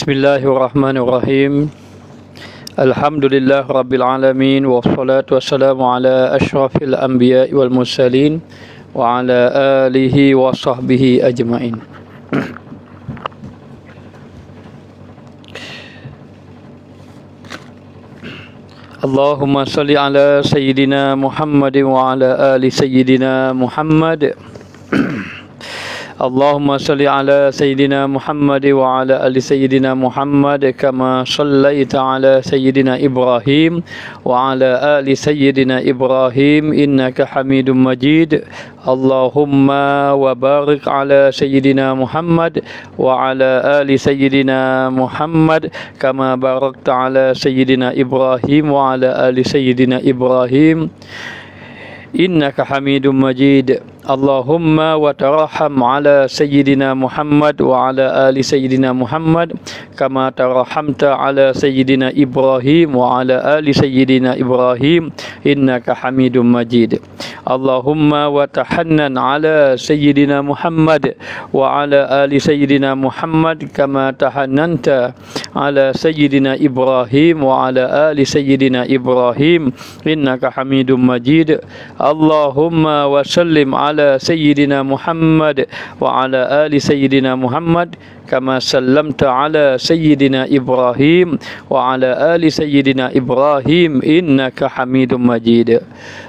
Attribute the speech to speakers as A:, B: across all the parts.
A: Bismillahirrahmanirrahim. Alhamdulillah Rabbil Alamin. Wassalatu wassalamu ala ashrafil anbiya wal mursalin wa ala alihi wa sahbihi ajma'in. Allahumma salli ala Sayyidina Muhammad wa ala ali Sayyidina Muhammad. Allahumma salli ala Sayyidina Muhammad wa ala ali Sayyidina Muhammad kama sallaita ala Sayyidina Ibrahim wa ala ali Sayyidina Ibrahim innaka Hamidum Majid. Allahumma wa barik ala Sayyidina Muhammad wa ala ali Sayyidina Muhammad kama barakta ala Sayyidina Ibrahim wa ala ali Sayyidina Ibrahim innaka Hamidum Majid. Allahumma wa taraham ala Sayyidina Muhammad wa ala ali Sayyidina Muhammad kama tarahamta ala Sayyidina Ibrahim wa ala ali Sayyidina Ibrahim innaka Hamidum Majid. Allahumma wa tahannan ala Sayyidina Muhammad wa ala ali Sayyidina Muhammad kama tahannanta ala Sayyidina Ibrahim wa ala ali Sayyidina Ibrahim innaka Hamidum Majid. Allahumma wa sallim ala Sayyidina Muhammad wa ala ali Sayyidina Muhammad kama sallamta ala Sayyidina Ibrahim wa ala ali Sayyidina Ibrahim innaka Hamidum Majid.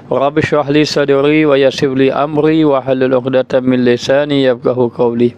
A: Rabbi shrah li sadri wa yassir li amri wa hlul 'uqdatam min lisani yafqahu qawli.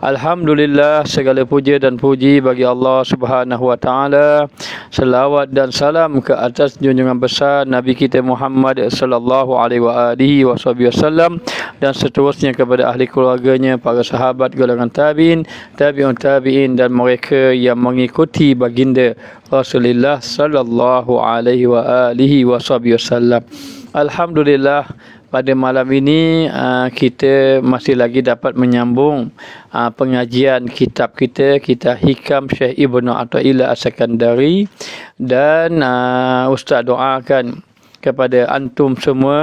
A: Alhamdulillah, segala puja dan puji bagi Allah Subhanahu wa taala. Selawat dan salam ke atas junjungan besar Nabi kita Muhammad sallallahu alaihi wa alihi wasallam dan seterusnya kepada ahli keluarganya, para sahabat golongan tabi'in, tabi'un tabi'in dan mereka yang mengikuti baginda Rasulullah sallallahu alaihi wa alihi wasallam. Alhamdulillah, pada malam ini kita masih lagi dapat menyambung pengajian kitab kita, kitab Hikam Syekh Ibnu Athaillah As-Sakandari, dan Ustaz doakan kepada antum semua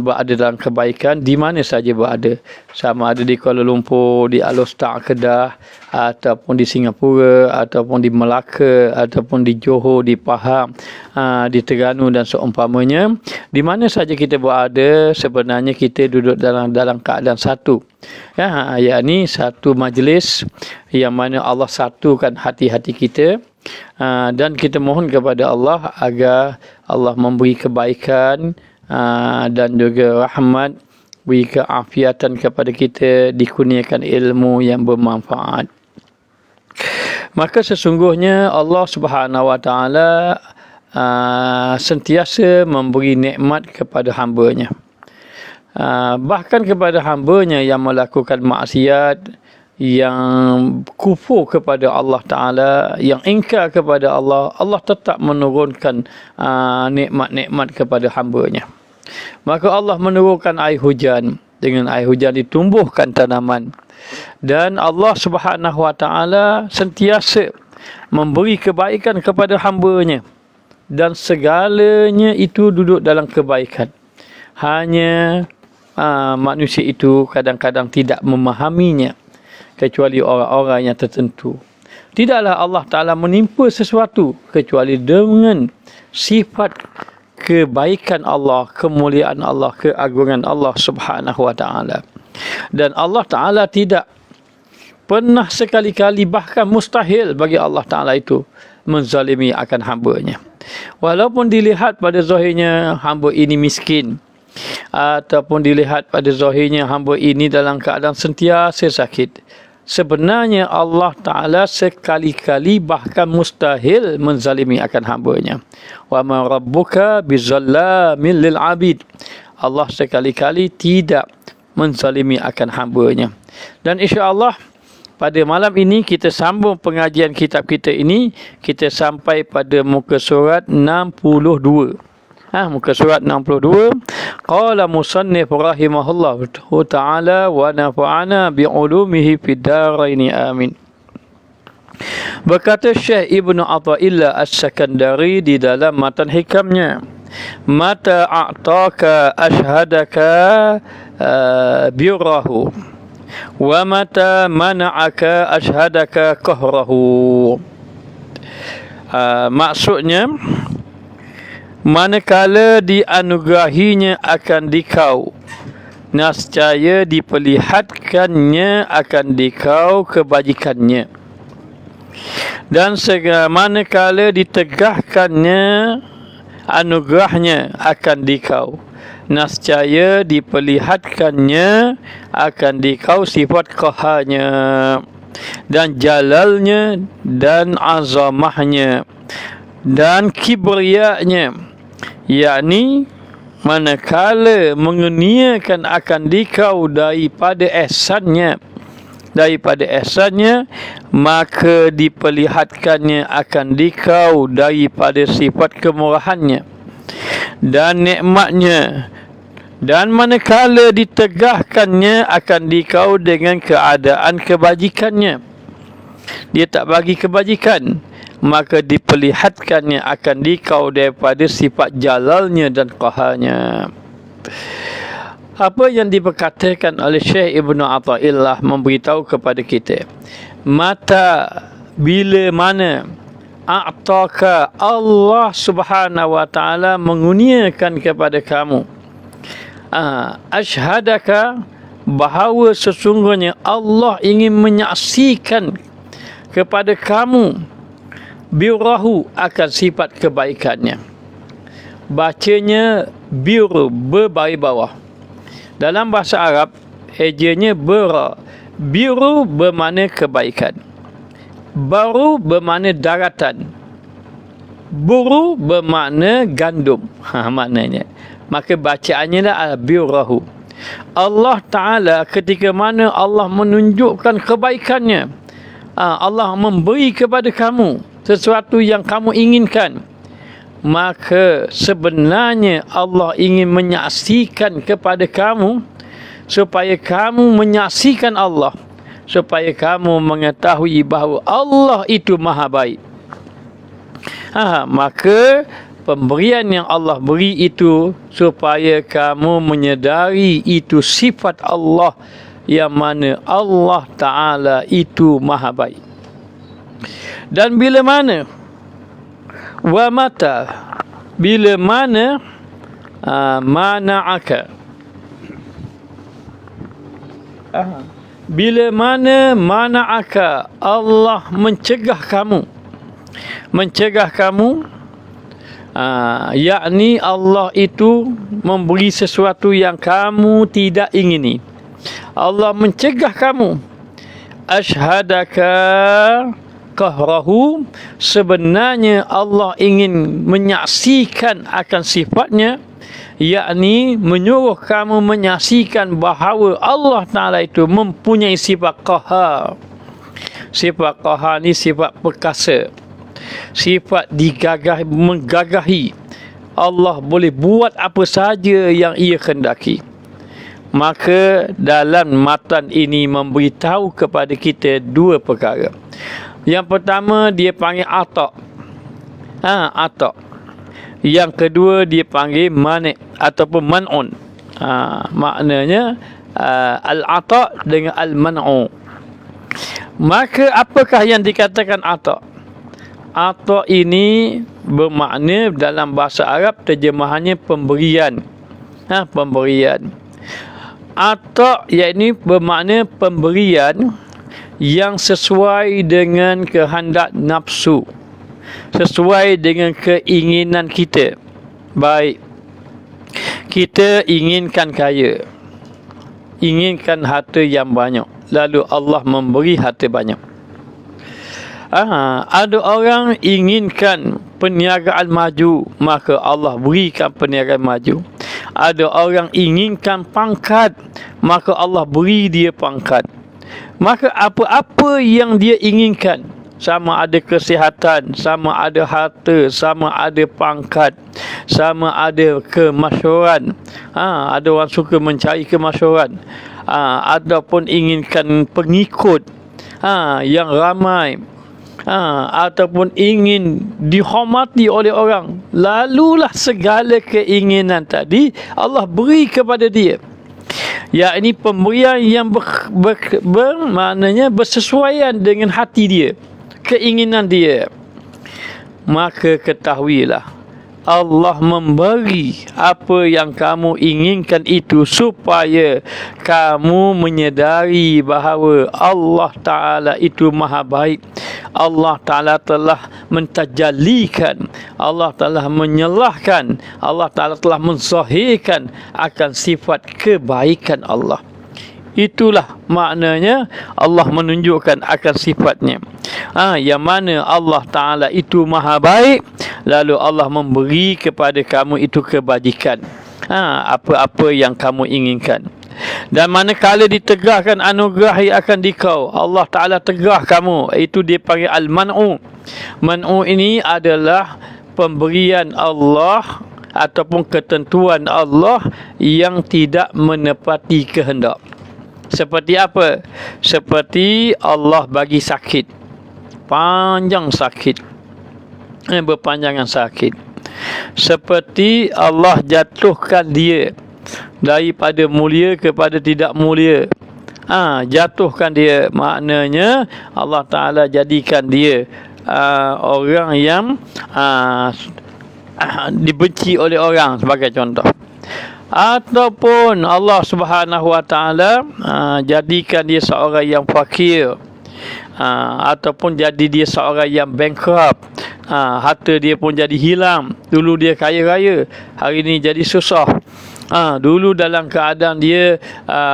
A: berada dalam kebaikan di mana saja berada, sama ada di Kuala Lumpur, di Alor-Star Kedah, ataupun di Singapura, ataupun di Melaka, ataupun di Johor, di Pahang, di Terengganu dan seumpamanya. Di mana saja kita berada, sebenarnya kita duduk dalam keadaan satu, yakni satu majlis yang mana Allah satukan hati-hati kita. Dan kita mohon kepada Allah agar Allah memberi kebaikan dan juga rahmat, beri keafiatan kepada kita, dikurniakan ilmu yang bermanfaat. Maka sesungguhnya Allah Subhanahu wa taala sentiasa memberi nikmat kepada hamba-Nya. Bahkan kepada hamba-Nya yang melakukan maksiat, yang kufur kepada Allah Ta'ala, yang ingkar kepada Allah, Allah tetap menurunkan nikmat-nikmat kepada hamba-Nya. Maka Allah menurunkan air hujan. Dengan air hujan ditumbuhkan tanaman. Dan Allah Subhanahu wa taala sentiasa memberi kebaikan kepada hamba-Nya. Dan segalanya itu duduk dalam kebaikan. Hanya manusia itu kadang-kadang tidak memahaminya, kecuali orang-orang yang tertentu. Tidaklah Allah Ta'ala menimpa sesuatu kecuali dengan sifat kebaikan Allah, kemuliaan Allah, keagungan Allah Subhanahu wa taala. Dan Allah Ta'ala tidak pernah sekali-kali, bahkan mustahil bagi Allah Ta'ala itu menzalimi akan hamba-Nya. Walaupun dilihat pada zahirnya hamba ini miskin, ataupun dilihat pada zahirnya hamba ini dalam keadaan sentiasa sakit, sebenarnya Allah Ta'ala sekali-kali bahkan mustahil menzalimi akan hamba-Nya. Wa ma rabbuka bizallamin lil abid. Allah sekali-kali tidak menzalimi akan hamba-Nya. Dan insya-Allah pada malam ini kita sambung pengajian kitab kita ini, kita sampai pada muka surat 62. Muka surat 62. Qala musannif rahimahullah ta'ala wa nafa'ana bi'ulumihi fid dharain amin. Berkata Syekh Ibnu Athaillah As-Sakandari di dalam matan hikamnya, mata a'taka ashhadaka birrahu Wa mata mana'aka ashhadaka qahrahu. Maksudnya, manakala dianugerahinya akan dikau, nescaya diperlihatkannya akan dikau kebajikannya. Dan manakala ditegahkannya anugerahnya akan dikau, nescaya diperlihatkannya akan dikau sifat qaharnya dan jalalnya dan azamahnya dan kibriyanya, yakni manakala mengeniakan akan dikau daripada ihsannya, maka diperlihatkannya akan dikau daripada sifat kemurahannya dan nikmatnya. Dan manakala ditegahkannya akan dikau dengan keadaan kebajikannya, dia tak bagi kebajikan, maka diperlihatkannya akan dikau daripada sifat jalalnya dan qaharnya. Apa yang diperkatakan oleh Syekh Ibn Atha'illah memberitahu kepada kita, mata bila mana a'taka Allah Subhanahu wa ta'ala menguniakan kepada kamu, ashhadaka, bahawa sesungguhnya Allah ingin menyaksikan kepada kamu birrahu, akan sifat kebaikannya. Bacanya birru, berbaris bawah. Dalam bahasa Arab ejanya berra. Birru bermakna kebaikan, baru bermakna daratan, buru bermakna gandum. Maknanya, maka bacaannya lah birrahu. Allah Ta'ala ketika mana Allah menunjukkan kebaikannya, Allah memberi kepada kamu sesuatu yang kamu inginkan, maka sebenarnya Allah ingin menyaksikan kepada kamu supaya kamu menyaksikan Allah, supaya kamu mengetahui bahawa Allah itu maha baik. Maka pemberian yang Allah beri itu supaya kamu menyedari itu sifat Allah, yang mana Allah Ta'ala itu maha baik. Dan bila mana wa mata, bila mana mana'aka, bila mana mana'aka, Allah mencegah kamu, yakni Allah itu memberi sesuatu yang kamu tidak ingini. Allah mencegah kamu. Ashhadaka qahrahu, sebenarnya Allah ingin menyaksikan akan sifatnya, yakni menyuruh kamu menyaksikan bahawa Allah Ta'ala itu mempunyai sifat qahar. Sifat qahar ni sifat perkasa, sifat menggagahi. Allah boleh buat apa saja yang ia kehendaki. Maka dalam matan ini memberitahu kepada kita dua perkara. Yang pertama dia panggil atak. Atak. Yang kedua dia panggil mani' ataupun man'un. Maknanya al-atak dengan al-man'u. Maka apakah yang dikatakan atak? Atak ini bermakna dalam bahasa Arab terjemahannya pemberian. Pemberian. Atak yakni bermakna pemberian yang sesuai dengan kehendak nafsu, sesuai dengan keinginan kita. Baik, kita inginkan kaya, inginkan harta yang banyak, lalu Allah memberi harta banyak. Ada orang inginkan perniagaan maju, maka Allah berikan perniagaan maju. Ada orang inginkan pangkat, maka Allah beri dia pangkat. Maka apa-apa yang dia inginkan, sama ada kesihatan, sama ada harta, sama ada pangkat, sama ada kemasyhuran. Ada orang suka mencari kemasyhuran. Ataupun inginkan pengikut yang ramai. Ataupun ingin dihormati oleh orang, lalulah segala keinginan tadi Allah beri kepada dia. yakni pemberian yang maknanya bersesuaian dengan hati dia, keinginan dia. Maka ketahuilah Allah memberi apa yang kamu inginkan itu supaya kamu menyedari bahawa Allah Ta'ala itu maha baik. Allah Ta'ala telah mentajalikan, Allah telah menyelahkan, Allah Ta'ala telah mensahihkan akan sifat kebaikan Allah. Itulah maknanya Allah menunjukkan akan sifatnya. Yang mana Allah Ta'ala itu maha baik, lalu Allah memberi kepada kamu itu kebajikan, apa-apa yang kamu inginkan. Dan manakala ditegahkan anugerah yang akan dikau, Allah Ta'ala tegah kamu, itu dipanggil al-man'u. Man'u ini adalah pemberian Allah ataupun ketentuan Allah yang tidak menepati kehendak. Seperti apa? Seperti Allah bagi sakit, panjang sakit, berpanjangan sakit. Seperti Allah jatuhkan dia daripada mulia kepada tidak mulia. Jatuhkan dia, maknanya Allah Ta'ala jadikan dia orang yang dibenci oleh orang, sebagai contoh. Ataupun Allah Subhanahu Wa Ta'ala jadikan dia seorang yang fakir, ataupun jadi dia seorang yang bankrupt, harta dia pun jadi hilang. Dulu dia kaya raya, hari ini jadi susah. Dulu dalam keadaan dia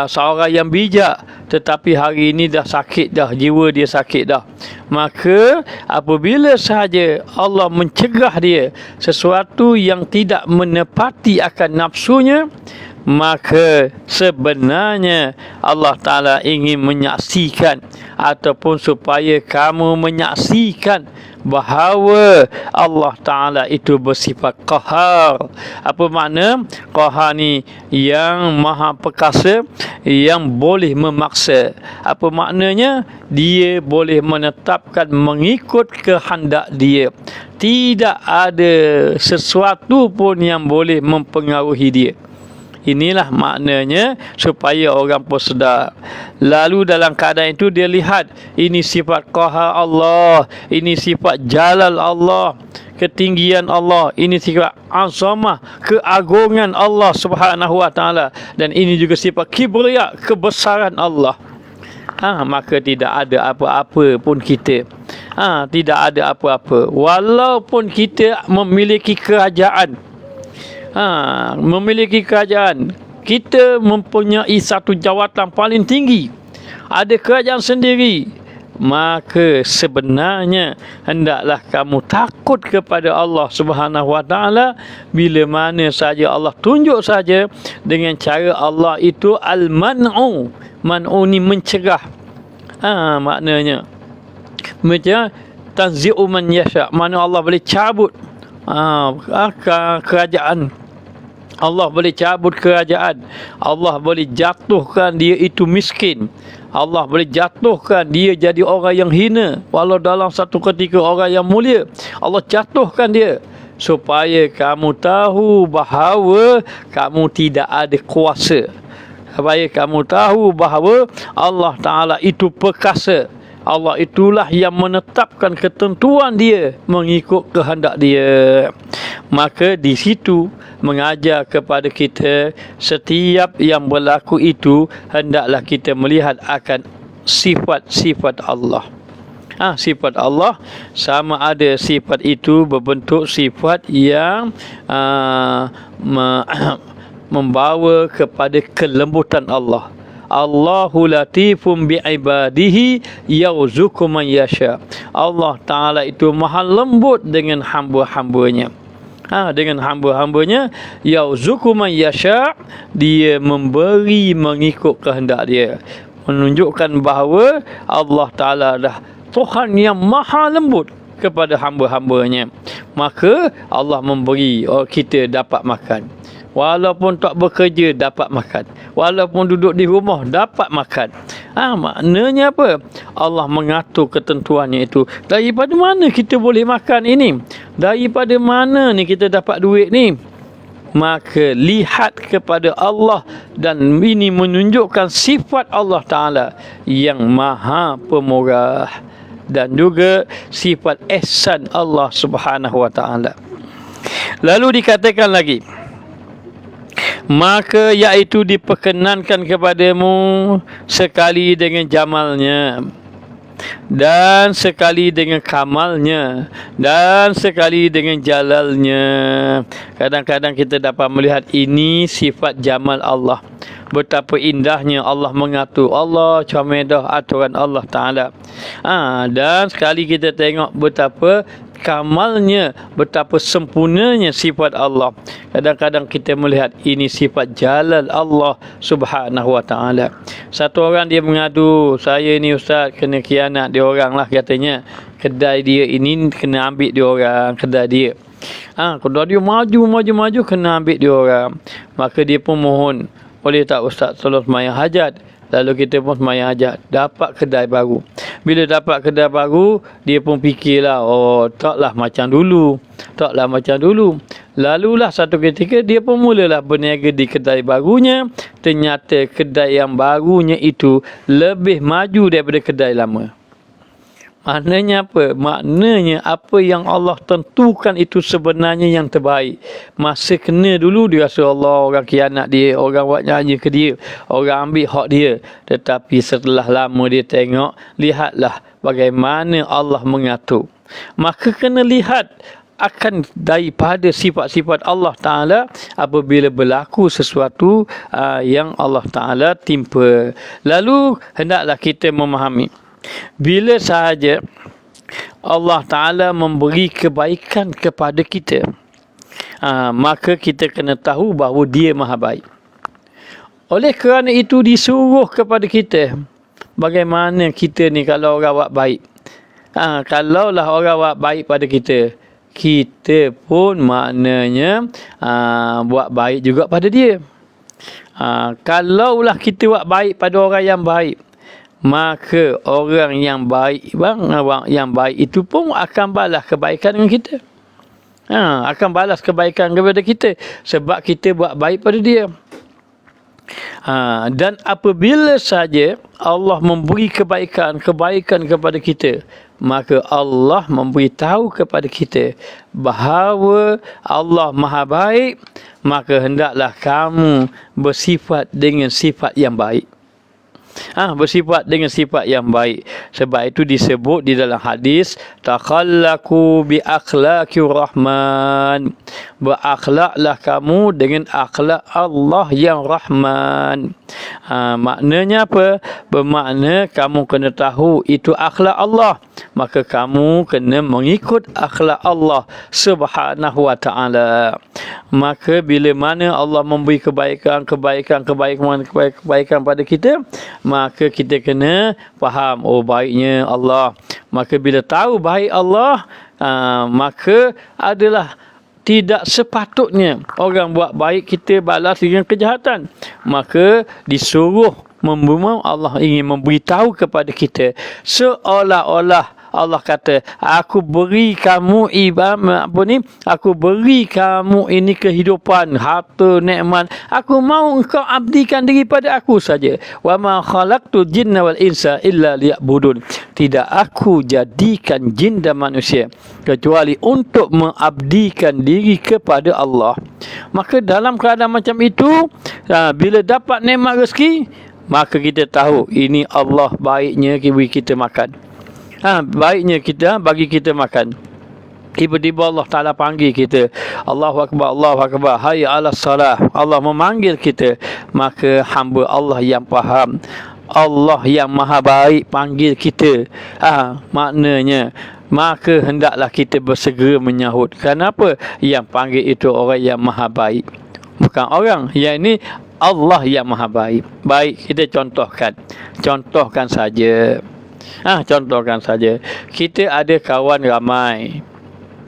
A: seorang yang bijak, tetapi hari ini dah sakit dah, jiwa dia sakit dah. Maka apabila sahaja Allah mencegah dia sesuatu yang tidak menepati akan nafsunya, maka sebenarnya Allah Ta'ala ingin menyaksikan, ataupun supaya kamu menyaksikan bahawa Allah Ta'ala itu bersifat qahar. Apa makna? Qahar ni yang maha perkasa, yang boleh memaksa. Apa maknanya? Dia boleh menetapkan mengikut kehendak dia. Tidak ada sesuatu pun yang boleh mempengaruhi dia. Inilah maknanya supaya orang pun sedar. Lalu dalam keadaan itu dia lihat, ini sifat qahar Allah, ini sifat jalal Allah, ketinggian Allah, ini sifat azamah, keagungan Allah Subhanahu Wa Ta'ala, dan ini juga sifat kibriya, kebesaran Allah. Maka tidak ada apa-apa pun kita. Tidak ada apa-apa. Walaupun kita memiliki kerajaan, memiliki kerajaan, kita mempunyai satu jawatan paling tinggi, ada kerajaan sendiri, maka sebenarnya hendaklah kamu takut kepada Allah Subhanahu Wa Ta'ala. Bila mana saja Allah tunjuk saja dengan cara Allah itu al-man'u. Man'u ni mencegah. Maknanya macam tanzi'u man yasha, mana Allah boleh cabut kerajaan. Allah boleh cabut kerajaan. Allah boleh jatuhkan dia itu miskin. Allah boleh jatuhkan dia jadi orang yang hina, walau dalam satu ketika orang yang mulia. Allah jatuhkan dia supaya kamu tahu bahawa kamu tidak ada kuasa, supaya kamu tahu bahawa Allah Ta'ala itu perkasa. Allah itulah yang menetapkan ketentuan dia mengikut kehendak dia. Maka di situ mengajar kepada kita, setiap yang berlaku itu hendaklah kita melihat akan sifat-sifat Allah. Sifat Allah, sama ada sifat itu berbentuk sifat yang membawa kepada kelembutan Allah. Allahu latifum bi'ibadihi yarzuqu man yasha. Allah Ta'ala itu maha lembut dengan hamba-hambanya. Dengan hamba-hambanya, yarzuqu man yasha, dia memberi mengikut kehendak dia. Menunjukkan bahawa Allah Ta'ala adalah Tuhan yang maha lembut kepada hamba-hambanya. Maka Allah memberi kita dapat makan. Walaupun tak bekerja dapat makan, walaupun duduk di rumah dapat makan. Maknanya apa? Allah mengatur ketentuannya itu. Daripada mana kita boleh makan ini? Daripada mana ni kita dapat duit ni? maka lihat kepada Allah, dan ini menunjukkan sifat Allah Ta'ala yang maha pemurah dan juga sifat ihsan Allah Subhanahu wa Ta'ala. Lalu dikatakan lagi, maka iaitu diperkenankan kepadamu sekali dengan jamalnya, dan sekali dengan kamalnya, dan sekali dengan jalalnya. Kadang-kadang kita dapat melihat ini sifat jamal Allah, betapa indahnya Allah mengatur, Allah comel aturan Allah Ta'ala. Dan sekali kita tengok betapa kamalnya, betapa sempurnanya sifat Allah. Kadang-kadang kita melihat ini sifat jalal Allah Subhanahu wa Ta'ala. Satu orang dia mengadu, saya ni ustaz kena khianat dia orang lah katanya. Kedai dia ini kena ambil dia orang, kedai dia. Kedai dia maju kena ambil dia orang. Maka dia pun mohon, boleh tak ustaz tolong sembahyang hajat. Lalu kita pun sembahyang hajat, dapat kedai baru. Bila dapat kedai baru, dia pun fikirlah, oh taklah macam dulu. Lalulah satu ketika dia pun mulalah berniaga di kedai barunya. Ternyata kedai yang barunya itu lebih maju daripada kedai lama. Maknanya apa? Maknanya apa yang Allah tentukan itu sebenarnya yang terbaik. Masa kena dulu dia rasa Allah, orang khianat dia, orang buat nyanyi ke dia, orang ambil hak dia. Tetapi setelah lama dia tengok, lihatlah bagaimana Allah mengatur. Maka kena lihat akan daripada sifat-sifat Allah Ta'ala apabila berlaku sesuatu yang Allah Ta'ala timpa. Lalu hendaklah kita memahami, bila sahaja Allah Ta'ala memberi kebaikan kepada kita, maka kita kena tahu bahawa dia maha baik. Oleh kerana itu disuruh kepada kita, bagaimana kita ni kalau orang buat baik. Kalaulah orang buat baik pada kita, kita pun maknanya buat baik juga pada dia. Kalaulah kita buat baik pada orang yang baik, maka orang yang baik itu pun akan balas kebaikan dengan kita. Akan balas kebaikan kepada kita sebab kita buat baik pada dia. Dan apabila saja Allah memberi kebaikan kepada kita, maka Allah memberitahu kepada kita bahawa Allah maha baik, maka hendaklah kamu bersifat dengan sifat yang baik. Bersifat dengan sifat yang baik. Sebab itu disebut di dalam hadis, takhallaqu bi akhlaqir rahman, berakhlaklah kamu dengan akhlak Allah yang Rahman. Maknanya apa? Bermakna kamu kena tahu itu akhlak Allah, maka kamu kena mengikut akhlak Allah Subhanahu wa Ta'ala. Maka bila mana Allah memberi kebaikan pada kita, maka kita kena faham, oh baiknya Allah. Maka bila tahu baik Allah, maka adalah tidak sepatutnya orang buat baik kita balas dengan kejahatan. Maka disuruh membunuh, Allah ingin memberitahu kepada kita seolah-olah Allah kata, aku beri kamu aku beri kamu ini kehidupan, harta, nikmat. Aku mau engkau abdikan diri pada aku saja. Wa ma khalaqtul jinna wal insa illa liya'budun. Tidak aku jadikan jin dan manusia kecuali untuk mengabdikan diri kepada Allah. Maka dalam keadaan macam itu, bila dapat nikmat rezeki, maka kita tahu ini Allah baiknya bagi kita makan. Baiknya kita bagi kita makan. Tiba-tiba Allah Ta'ala panggil kita, Allahu Akbar, Allahu Akbar, hayya ala salah. Allah memanggil kita. Maka hamba Allah yang faham, Allah yang maha baik panggil kita. Maknanya maka hendaklah kita bersegera menyahut. Kenapa? Yang panggil itu orang yang maha baik, bukan orang yang ini, Allah yang maha baik. Baik, kita contohkan saja. Contohkan saja. Kita ada kawan ramai.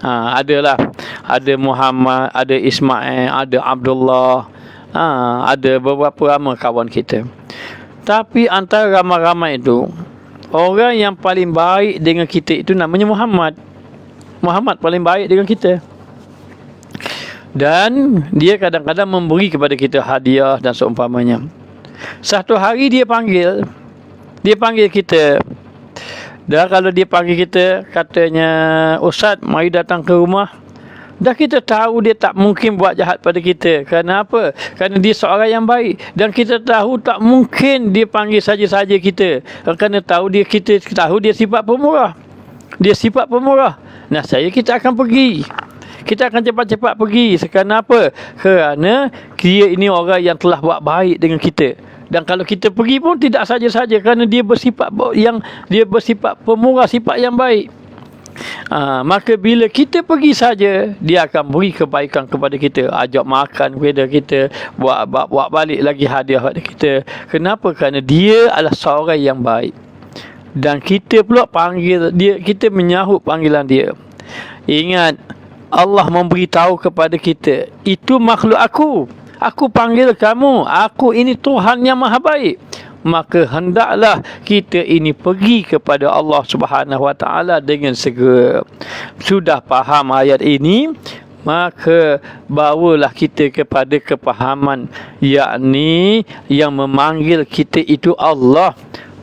A: Ada Muhammad, ada Ismail, ada Abdullah. Ada beberapa ramai kawan kita. Tapi antara ramai-ramai itu, orang yang paling baik dengan kita itu namanya Muhammad. Muhammad paling baik dengan kita. Dan dia kadang-kadang memberi kepada kita hadiah dan seumpamanya. Satu hari dia panggil kita. Dan kalau dia panggil kita, katanya, Ustaz, mari datang ke rumah. Dah kita tahu dia tak mungkin buat jahat pada kita. Kenapa? Kerana dia seorang yang baik. Dan kita tahu tak mungkin dia panggil saja-saja kita. Kerana kita tahu dia sifat pemurah. Nah, kita akan pergi. Kita akan cepat-cepat pergi. Kenapa? Kerana dia ini orang yang telah buat baik dengan kita. Dan kalau kita pergi pun tidak saja-saja, kerana dia bersifat pemurah, sifat yang baik. Maka bila kita pergi saja, dia akan beri kebaikan kepada kita, ajak makan kepada kita, buat balik lagi hadiah kepada kita. Kenapa? Kerana dia adalah seorang yang baik. Dan kita pula panggil dia, kita menyahut panggilan dia. Ingat, Allah memberitahu kepada kita, itu makhluk aku panggil kamu, aku ini Tuhan yang maha baik. Maka hendaklah kita ini pergi kepada Allah Subhanahu Wa Taala dengan segera. Sudah faham ayat ini, maka bawalah kita kepada kepahaman, yakni yang memanggil kita itu Allah.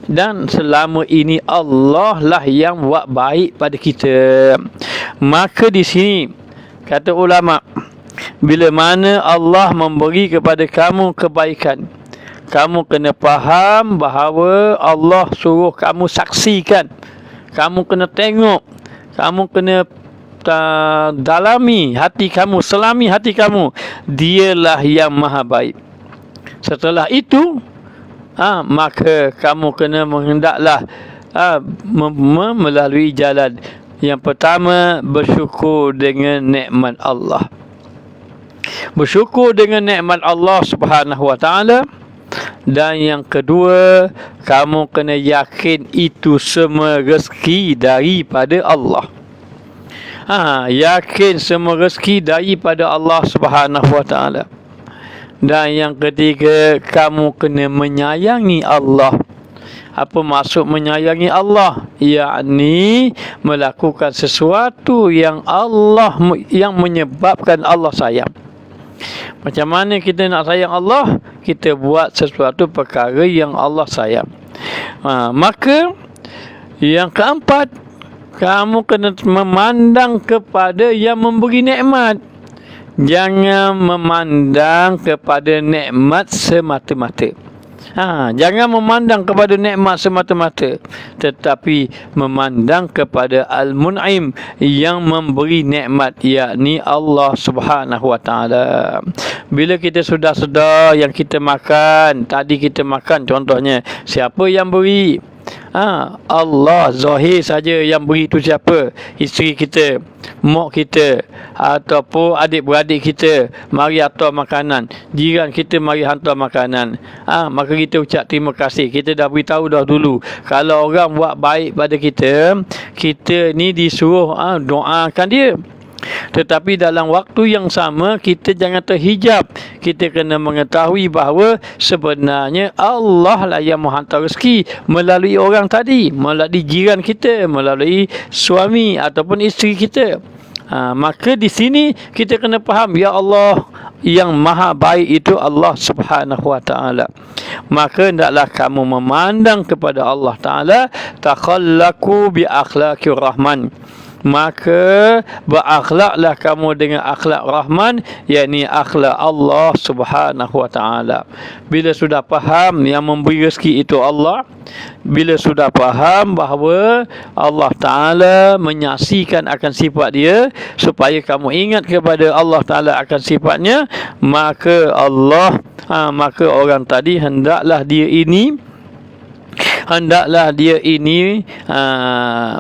A: Dan selama ini Allah lah yang buat baik pada kita. Maka di sini kata ulama, bila mana Allah memberi kepada kamu kebaikan, kamu kena faham bahawa Allah suruh kamu saksikan. Kamu kena tengok. Kamu kena dalami hati kamu, selami hati kamu. Dialah yang maha baik. Setelah itu, maka kamu kena menghendaklah melalui jalan. Yang pertama, bersyukur dengan nikmat Allah. Bersyukur dengan nikmat Allah Subhanahu Wa Taala. Dan yang kedua, kamu kena yakin itu semua rezeki daripada Allah. Yakin semua rezeki daripada Allah Subhanahu Wa Taala. Dan yang ketiga, kamu kena menyayangi Allah. Apa maksud menyayangi Allah? Yakni melakukan sesuatu yang menyebabkan Allah sayang. Macam mana kita nak sayang Allah? Kita buat sesuatu perkara yang Allah sayang. Maka yang keempat, kamu kena memandang kepada yang memberi nikmat. Jangan memandang kepada nikmat semata-mata. Jangan memandang kepada nikmat semata-mata, tetapi memandang kepada Al-Mun'im, yang memberi nikmat, yakni Allah Subhanahu Wa Taala. Bila kita sudah sedar yang kita makan, tadi kita makan contohnya, siapa yang beri? Allah zahir saja yang beri itu siapa? Isteri kita, mak kita, ataupun adik-beradik kita mari hantar makanan, jiran kita mari hantar makanan. Maka kita ucap terima kasih. Kita dah beritahu dah dulu, kalau orang buat baik pada kita, kita ni disuruh doakan dia. Tetapi dalam waktu yang sama, kita jangan terhijab. Kita kena mengetahui bahawa sebenarnya Allah lah yang menghantar rezeki melalui orang tadi, melalui jiran kita, melalui suami ataupun isteri kita. Maka di sini kita kena faham, ya Allah yang maha baik itu Allah Subhanahu Wa Taala. Maka hendaklah kamu memandang kepada Allah Taala, takhallaqu bi akhlaqir rahman. Maka berakhlaklah kamu dengan akhlak Rahman, yakni akhlak Allah Subhanahu Wa Taala. Bila sudah faham yang memberi rezeki itu Allah, bila sudah faham bahawa Allah Taala menyaksikan akan sifat dia, supaya kamu ingat kepada Allah Taala akan sifatnya, maka maka orang tadi hendaklah dia ini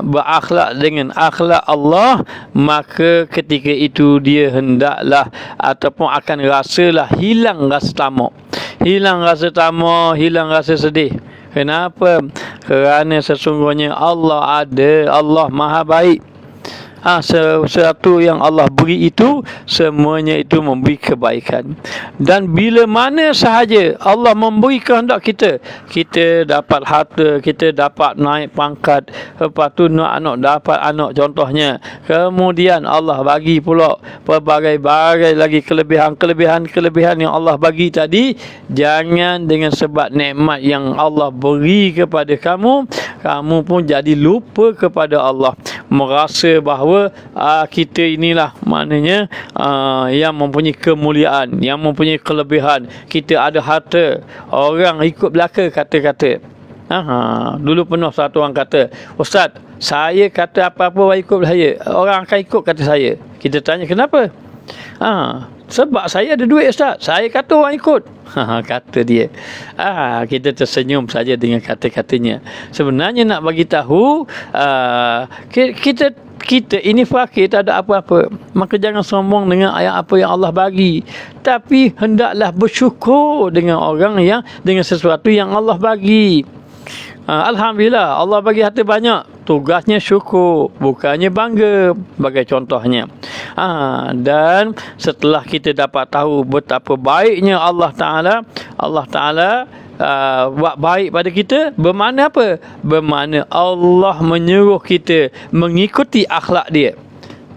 A: berakhlak dengan akhlak Allah. Maka ketika itu dia hendaklah ataupun akan rasalah hilang rasa tamak, hilang rasa sedih. Kenapa? Kerana sesungguhnya Allah ada, Allah maha baik. sesuatu yang Allah beri itu semuanya itu memberi kebaikan. Dan bila mana sahaja Allah memberi kehendak kita dapat harta, kita dapat naik pangkat, lepas tu anak dapat anak contohnya, kemudian Allah bagi pula pelbagai-bagai lagi kelebihan yang Allah bagi tadi, jangan dengan sebab nikmat yang Allah beri kepada kamu pun jadi lupa kepada Allah, merasa bahawa kita inilah maknanya yang mempunyai kemuliaan, yang mempunyai kelebihan, kita ada harta, orang ikut belaka kata-kata. Dulu pernah satu orang kata, Ustaz, saya kata apa-apa ikut saya, orang akan ikut kata saya. Kita tanya kenapa? Sebab saya ada duit, Ustaz, saya kata orang ikut. Kata dia. Kita tersenyum saja dengan kata-katanya. Sebenarnya nak bagi tahu, kita ini fakir, tak ada apa-apa. Maka jangan sombong dengan apa yang Allah bagi, tapi hendaklah bersyukur dengan dengan sesuatu yang Allah bagi. Alhamdulillah, Allah bagi harta banyak, tugasnya syukur, bukannya bangga, sebagai contohnya. Dan setelah kita dapat tahu betapa baiknya Allah Ta'ala buat baik pada kita, bermakna apa? Bermakna Allah menyuruh kita mengikuti akhlak dia.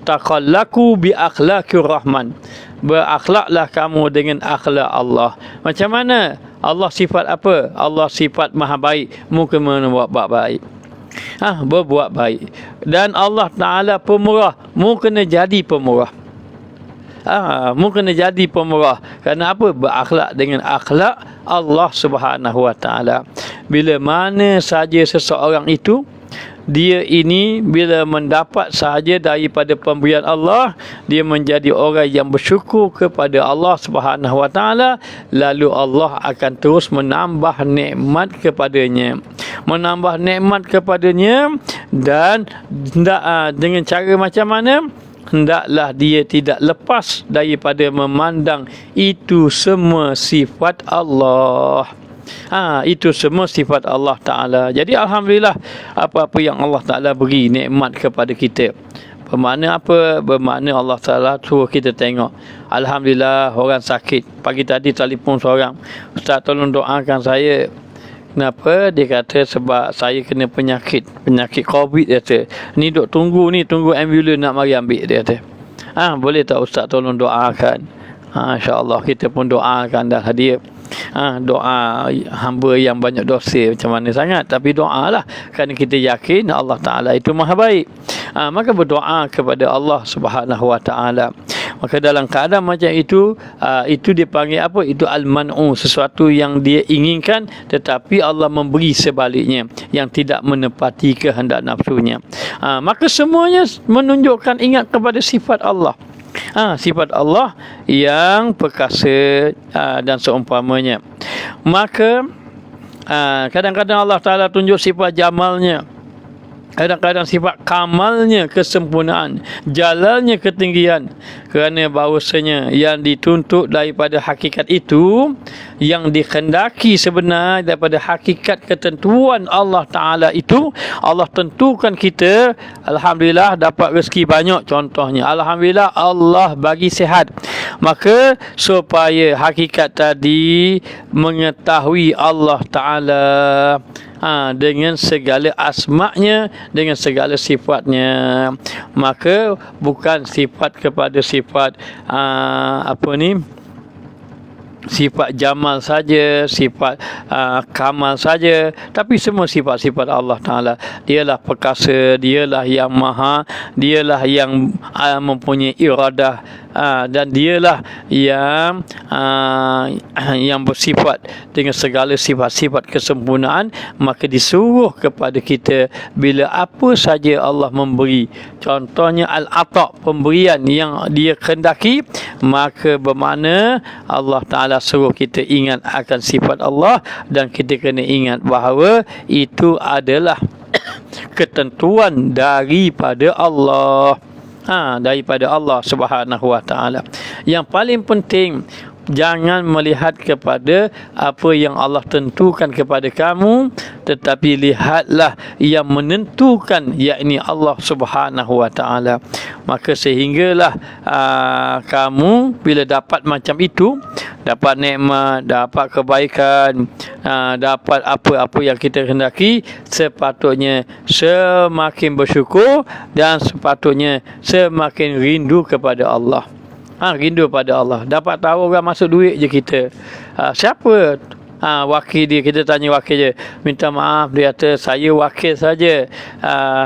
A: Taqallaku bi akhlaqir rahman, berakhlaklah kamu dengan akhlak Allah. Macam mana? Allah sifat apa? Allah sifat maha baik, muka buat baik, berbuat baik. Dan Allah Ta'ala pemurah, mu kena jadi pemurah. Mu kena jadi pemurah. Kerana apa? Berakhlak dengan akhlak Allah Subhanahu Wa Ta'ala. Bila mana saja seseorang itu, dia ini bila mendapat sahaja daripada pemberian Allah, dia menjadi orang yang bersyukur kepada Allah Subhanahu Wa Ta'ala, lalu Allah akan terus menambah nikmat kepadanya, dan dengan cara macam mana? Hendaklah dia tidak lepas daripada memandang itu semua sifat Allah. Itu semua sifat Allah Ta'ala. Jadi Alhamdulillah, apa-apa yang Allah Ta'ala beri nikmat kepada kita. Bermakna apa? Bermakna Allah Ta'ala suruh kita tengok. Alhamdulillah, orang sakit. Pagi tadi telefon seorang, Ustaz tolong doakan saya. Kenapa? Dia kata sebab saya kena penyakit COVID, dia kata. Ni duk tunggu ambulans nak mari ambil, dia kata. Boleh tak Ustaz tolong doakan? InsyaAllah kita pun doakan dah dia. Doa hamba yang banyak dosa macam mana sangat, tapi doalah, kerana kita yakin Allah Ta'ala itu maha baik. Maka berdoa kepada Allah Subhanahu Wa Ta'ala. Maka dalam keadaan macam itu dipanggil apa? Itu al-man'u, sesuatu yang dia inginkan tetapi Allah memberi sebaliknya, yang tidak menepati kehendak nafsunya. Maka semuanya menunjukkan ingat kepada sifat Allah. Sifat Allah yang perkasa dan seumpamanya. Maka kadang-kadang Allah Ta'ala tunjuk sifat jamalnya, kadang-kadang sifat kamalnya, kesempurnaan, jalalnya, ketinggian. Kerana bahawasanya yang dituntut daripada hakikat itu, yang dikhendaki sebenarnya daripada hakikat ketentuan Allah Ta'ala itu, Allah tentukan kita, Alhamdulillah dapat rezeki banyak contohnya. Alhamdulillah Allah bagi sihat. Maka supaya hakikat tadi mengetahui Allah Ta'ala dengan segala asma'nya, dengan segala sifatnya. Maka bukan sifat kepada sifat sifat jamal saja, sifat kamal saja, tapi semua sifat-sifat Allah Ta'ala. Dialah perkasa, dialah yang maha, dialah yang mempunyai iradah, dan dialah yang bersifat dengan segala sifat-sifat kesempurnaan. Maka disuruh kepada kita, bila apa saja Allah memberi, contohnya al-ata', pemberian yang dia kehendaki, maka bermakna Allah Ta'ala suruh kita ingat akan sifat Allah, dan kita kena ingat bahawa itu adalah ketentuan daripada Allah, daripada Allah Subhanahu Wa Ta'ala. Yang paling penting, jangan melihat kepada apa yang Allah tentukan kepada kamu, tetapi lihatlah yang menentukan, yakni Allah Subhanahu wa taala. Maka sehinggalah kamu bila dapat macam itu, dapat nikmat, dapat kebaikan, dapat apa-apa yang kita hendaki, sepatutnya semakin bersyukur dan sepatutnya semakin rindu kepada Allah. Rindu pada Allah. Dapat tahu orang masuk duit je kita. Siapa wakil dia, kita tanya wakil je, minta maaf, dia kata saya wakil saja,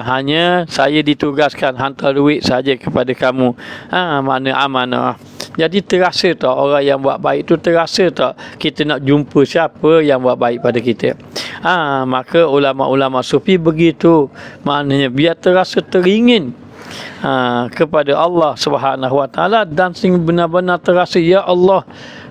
A: hanya saya ditugaskan hantar duit saja kepada kamu. Mana amanah. Jadi terasa tak orang yang buat baik tu, terasa tak kita nak jumpa siapa yang buat baik pada kita. Maka ulama-ulama sufi begitu, maknanya biar terasa teringin kepada Allah Subhanahu wa taala, dan sing benar-benar terasa, ya Allah,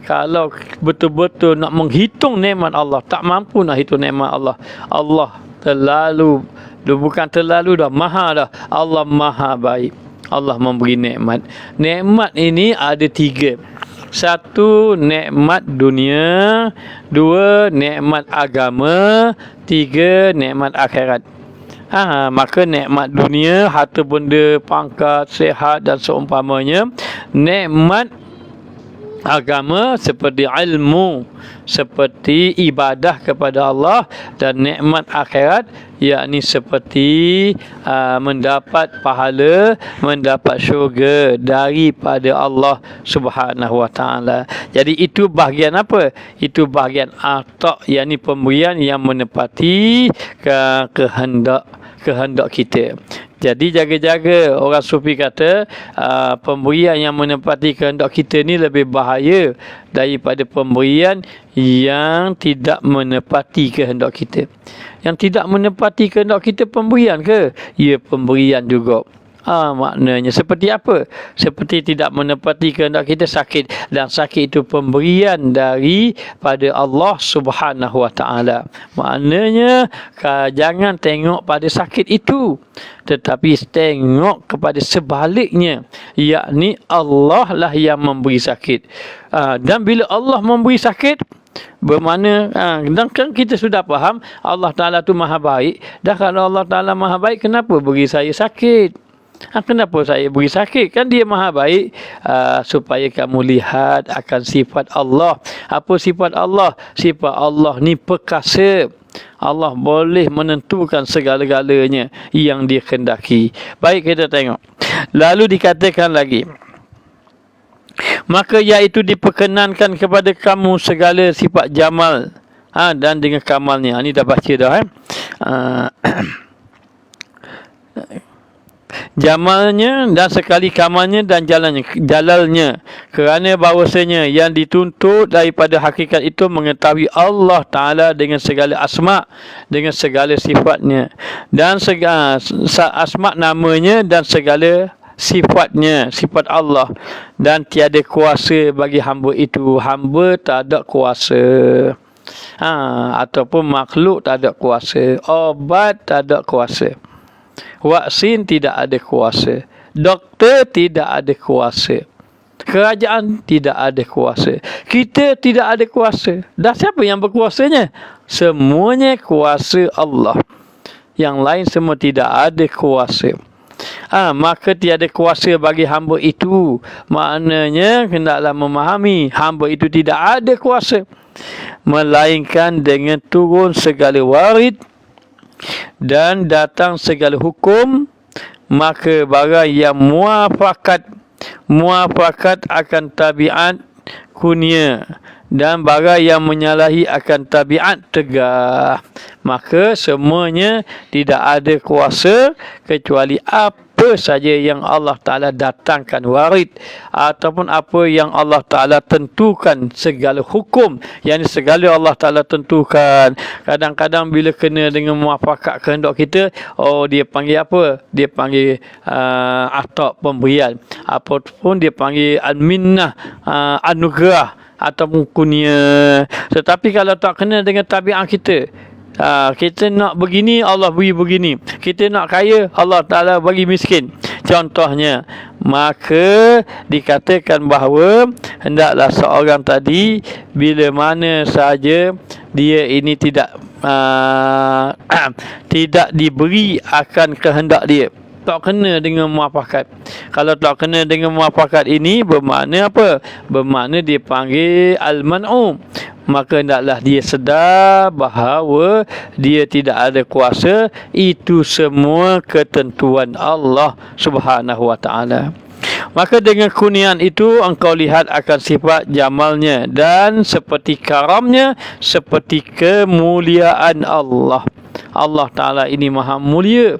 A: kalau betul-betul nak menghitung nikmat Allah, tak mampu nak hitung nikmat Allah. Allah terlalu, bukan terlalu dah, maha dah. Allah maha baik. Allah memberi nikmat. Nikmat ini ada 3. 1, nikmat dunia. 2, nikmat agama. 3, nikmat akhirat. Maka nikmat dunia, harta benda, pangkat, sihat dan seumpamanya. Nikmat agama seperti ilmu, seperti ibadah kepada Allah, dan nikmat akhirat yakni seperti mendapat pahala, mendapat syurga daripada Allah Subhanahu wa taala. Jadi itu bahagian apa? Itu bahagian atak, yakni pemberian yang menepati kehendak kita. Jadi jaga-jaga, orang sufi kata pemberian yang menepati kehendak kita ni lebih bahaya daripada pemberian yang tidak menepati kehendak kita. Yang tidak menepati kehendak kita pemberian ke? Ya, pemberian juga. Maknanya seperti apa? Seperti tidak menepati kehendak kita, sakit. Dan sakit itu pemberian daripada Allah Subhanahu wa taala. Maknanya jangan tengok pada sakit itu, tetapi tengok kepada sebaliknya, yakni Allah lah yang memberi sakit. Dan bila Allah memberi sakit, bermakna dan kan kita sudah faham Allah Ta'ala tu maha baik. Dan kalau Allah Ta'ala maha baik, kenapa beri saya sakit? Kenapa saya beri sakit? Kan dia maha baik. Supaya kamu lihat akan sifat Allah. Apa sifat Allah? Sifat Allah ni perkasa. Allah boleh menentukan segala-galanya yang dia kehendaki. Baik, kita tengok. Lalu dikatakan lagi, maka iaitu diperkenankan kepada kamu segala sifat jamal dan dengan kamalnya. Ini dah baca dah jamalnya dan sekali kamalnya dan jalalnya, kerana bahawasanya yang dituntut daripada hakikat itu mengetahui Allah Ta'ala dengan segala asma', dengan segala sifatnya, dan segala asma' namanya dan segala sifatnya, sifat Allah, dan tiada kuasa bagi hamba itu. Hamba tak ada kuasa, ataupun makhluk tak ada kuasa, obat tak ada kuasa, vaksin tidak ada kuasa, doktor tidak ada kuasa, kerajaan tidak ada kuasa, kita tidak ada kuasa. Dah siapa yang berkuasanya? Semuanya kuasa Allah. Yang lain semua tidak ada kuasa. Maka tiada kuasa bagi hamba itu. Maknanya hendaklah memahami hamba itu tidak ada kuasa, melainkan dengan turun segala warid dan datang segala hukum, maka barang yang muafakat akan tabiat kunia, dan barang yang menyalahi akan tabiat tegah. Maka semuanya tidak ada kuasa kecuali apa saja yang Allah Ta'ala datangkan warid, ataupun apa yang Allah Ta'ala tentukan, segala hukum yang segala Allah Ta'ala tentukan. Kadang-kadang bila kena dengan muafakat kehendak kita, dia panggil apa? Dia panggil atak pemberian, ataupun dia panggil al-minnah, anugerah ataupun kunia. Tetapi kalau tak kena dengan tabiat kita, kita nak begini, Allah beri begini. Kita nak kaya, Allah Ta'ala bagi miskin, contohnya. Maka dikatakan bahawa hendaklah seorang tadi, bila mana saja dia ini tidak tidak diberi akan kehendak dia, tak kena dengan muafakat. Kalau tak kena dengan muafakat ini bermakna apa? Bermakna dia panggil al-man'u. Maka hendaklah dia sedar bahawa dia tidak ada kuasa. Itu semua ketentuan Allah Subhanahu wa ta'ala. Maka dengan kurniaan itu engkau lihat akan sifat jamalnya dan seperti karamnya, seperti kemuliaan Allah. Allah Ta'ala ini maha mulia.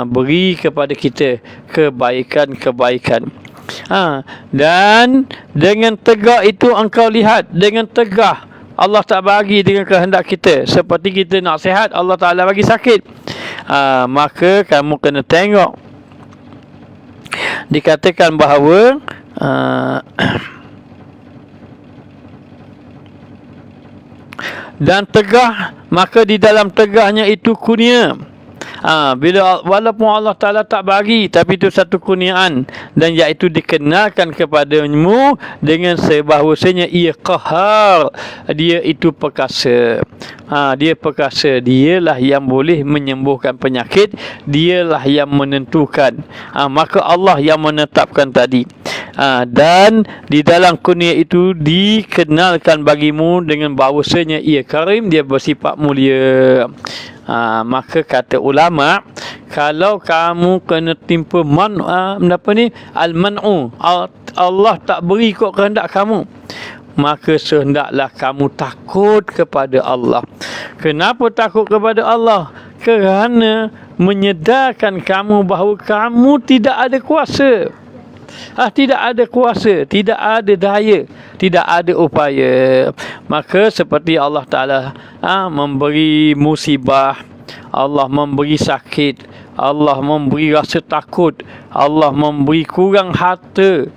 A: Beri kepada kita kebaikan-kebaikan. Dan dengan tegak itu engkau lihat, dengan tegak Allah tak bagi dengan kehendak kita. Seperti kita nak sihat, Allah Ta'ala bagi sakit. Maka kamu kena tengok. Dikatakan bahawa dan tegah, maka di dalam tegahnya itu kurnia. Bila walaupun Allah Ta'ala tak bagi, tapi itu satu kurniaan, dan iaitu dikenalkan kepadamu dengan sebahawasanya ia qahar, dia itu perkasa. Dia perkasa, dialah yang boleh menyembuhkan penyakit, dialah yang menentukan. Maka Allah yang menetapkan tadi. Dan di dalam kurnia itu dikenalkan bagimu dengan bahawasanya ia karim, dia bersifat mulia. Maka kata ulama, kalau kamu kena timpa al-man'u, Allah tak beri kok kehendak kamu, maka sehendaklah kamu takut kepada Allah. Kenapa takut kepada Allah? Kerana menyedarkan kamu bahawa kamu tidak ada kuasa. Tidak ada kuasa, tidak ada daya, tidak ada upaya. Maka seperti Allah Ta'ala memberi musibah, Allah memberi sakit, Allah memberi rasa takut, Allah memberi kurang harta,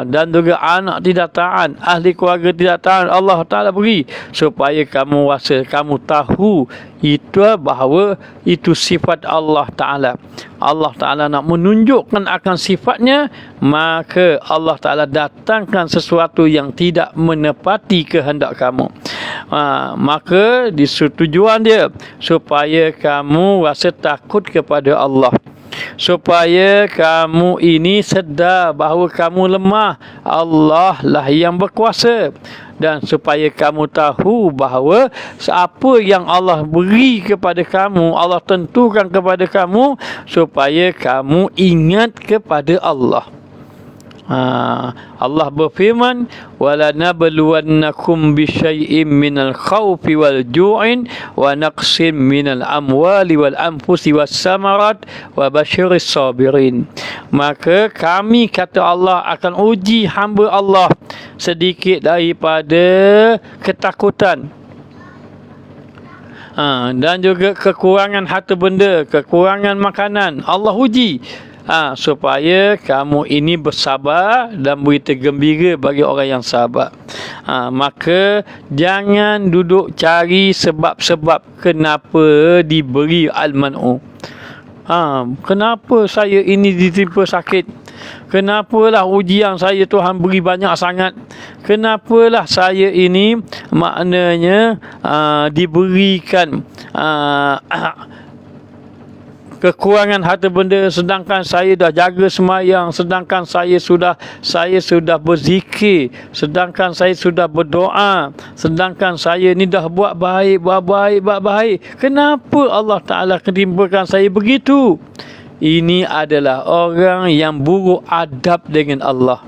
A: dan juga anak tidak taat, ahli keluarga tidak taat, Allah Ta'ala beri supaya kamu rasa, kamu tahu itu bahawa itu sifat Allah Ta'ala. Allah Ta'ala nak menunjukkan akan sifatnya, maka Allah Ta'ala datangkan sesuatu yang tidak menepati kehendak kamu. Maka disetujuan dia supaya kamu rasa takut kepada Allah, supaya kamu ini sedar bahawa kamu lemah, Allah lah yang berkuasa, dan supaya kamu tahu bahawa apa yang Allah beri kepada kamu, Allah tentukan kepada kamu, supaya kamu ingat kepada Allah. Allah berfirman, وَلَنَبْلُوَنَّكُمْ بِشَيْءٍ مِّنَ الْخَوْفِ وَالْجُوعِ وَنَقْصٍ مِّنَ الْأَمْوَالِ وَالْأَنْفُسِ وَالثَّمَرَاتِ وَبَشِّرِ الصَّابِرِينَ. Maka kami, kata Allah, akan uji hamba Allah sedikit daripada ketakutan, dan juga kekurangan harta benda, kekurangan makanan. Allah uji supaya kamu ini bersabar dan berita gembira bagi orang yang sabar. Maka jangan duduk cari sebab-sebab kenapa diberi al-man'u. Kenapa saya ini ditimpa sakit? Kenapalah ujian saya Tuhan beri banyak sangat? Kenapalah saya ini maknanya diberikan kekurangan harta benda, sedangkan saya dah jaga semayang, sedangkan saya sudah berzikir, sedangkan saya sudah berdoa, sedangkan saya ni dah buat baik. Kenapa Allah Ta'ala ketimpakan saya begitu? Ini adalah orang yang buruk adab dengan Allah.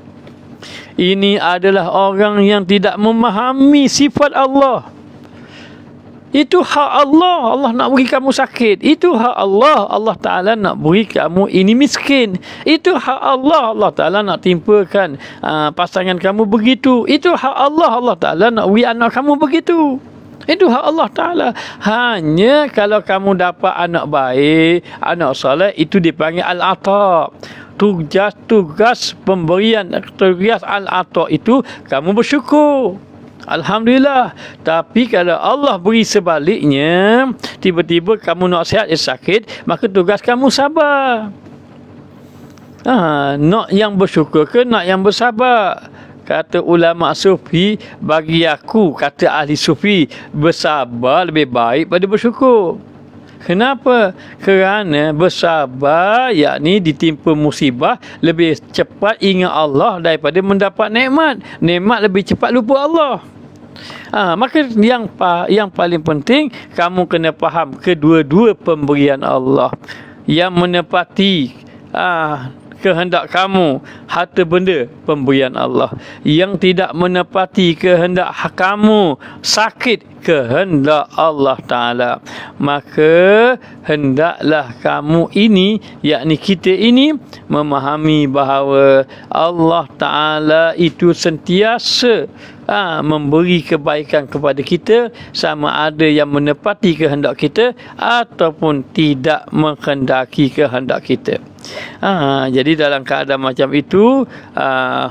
A: Ini adalah orang yang tidak memahami sifat Allah. Itu hak Allah. Allah nak beri kamu sakit. Itu hak Allah. Allah Ta'ala nak beri kamu ini miskin. Itu hak Allah. Allah Ta'ala nak timpakan pasangan kamu begitu. Itu hak Allah. Allah Ta'ala nak beri anak kamu begitu. Itu hak Allah Ta'ala. Hanya kalau kamu dapat anak baik, anak soleh, itu dipanggil al-ata. Tugas pemberian, tugas al-ata itu kamu bersyukur, alhamdulillah. Tapi kalau Allah beri sebaliknya, tiba-tiba kamu nak sihat, sakit, maka tugas kamu sabar. Nak yang bersyukur ke nak yang bersabar? kata ulama sufi, bagi aku, kata ahli sufi, bersabar lebih baik pada bersyukur. Kenapa? Kerana bersabar, yakni ditimpa musibah, lebih cepat ingat Allah daripada mendapat nikmat. Nikmat lebih cepat lupa Allah. Maka yang paling penting, kamu kena faham kedua-dua pemberian Allah. Yang menepati kehendak kamu, harta benda, pemberian Allah. Yang tidak menepati kehendak kamu, sakit, kehendak Allah Ta'ala. Maka hendaklah kamu ini, yakni kita ini, memahami bahawa Allah Ta'ala itu sentiasa memberi kebaikan kepada kita, sama ada yang menepati kehendak kita ataupun tidak menghendaki kehendak kita. Jadi dalam keadaan macam itu,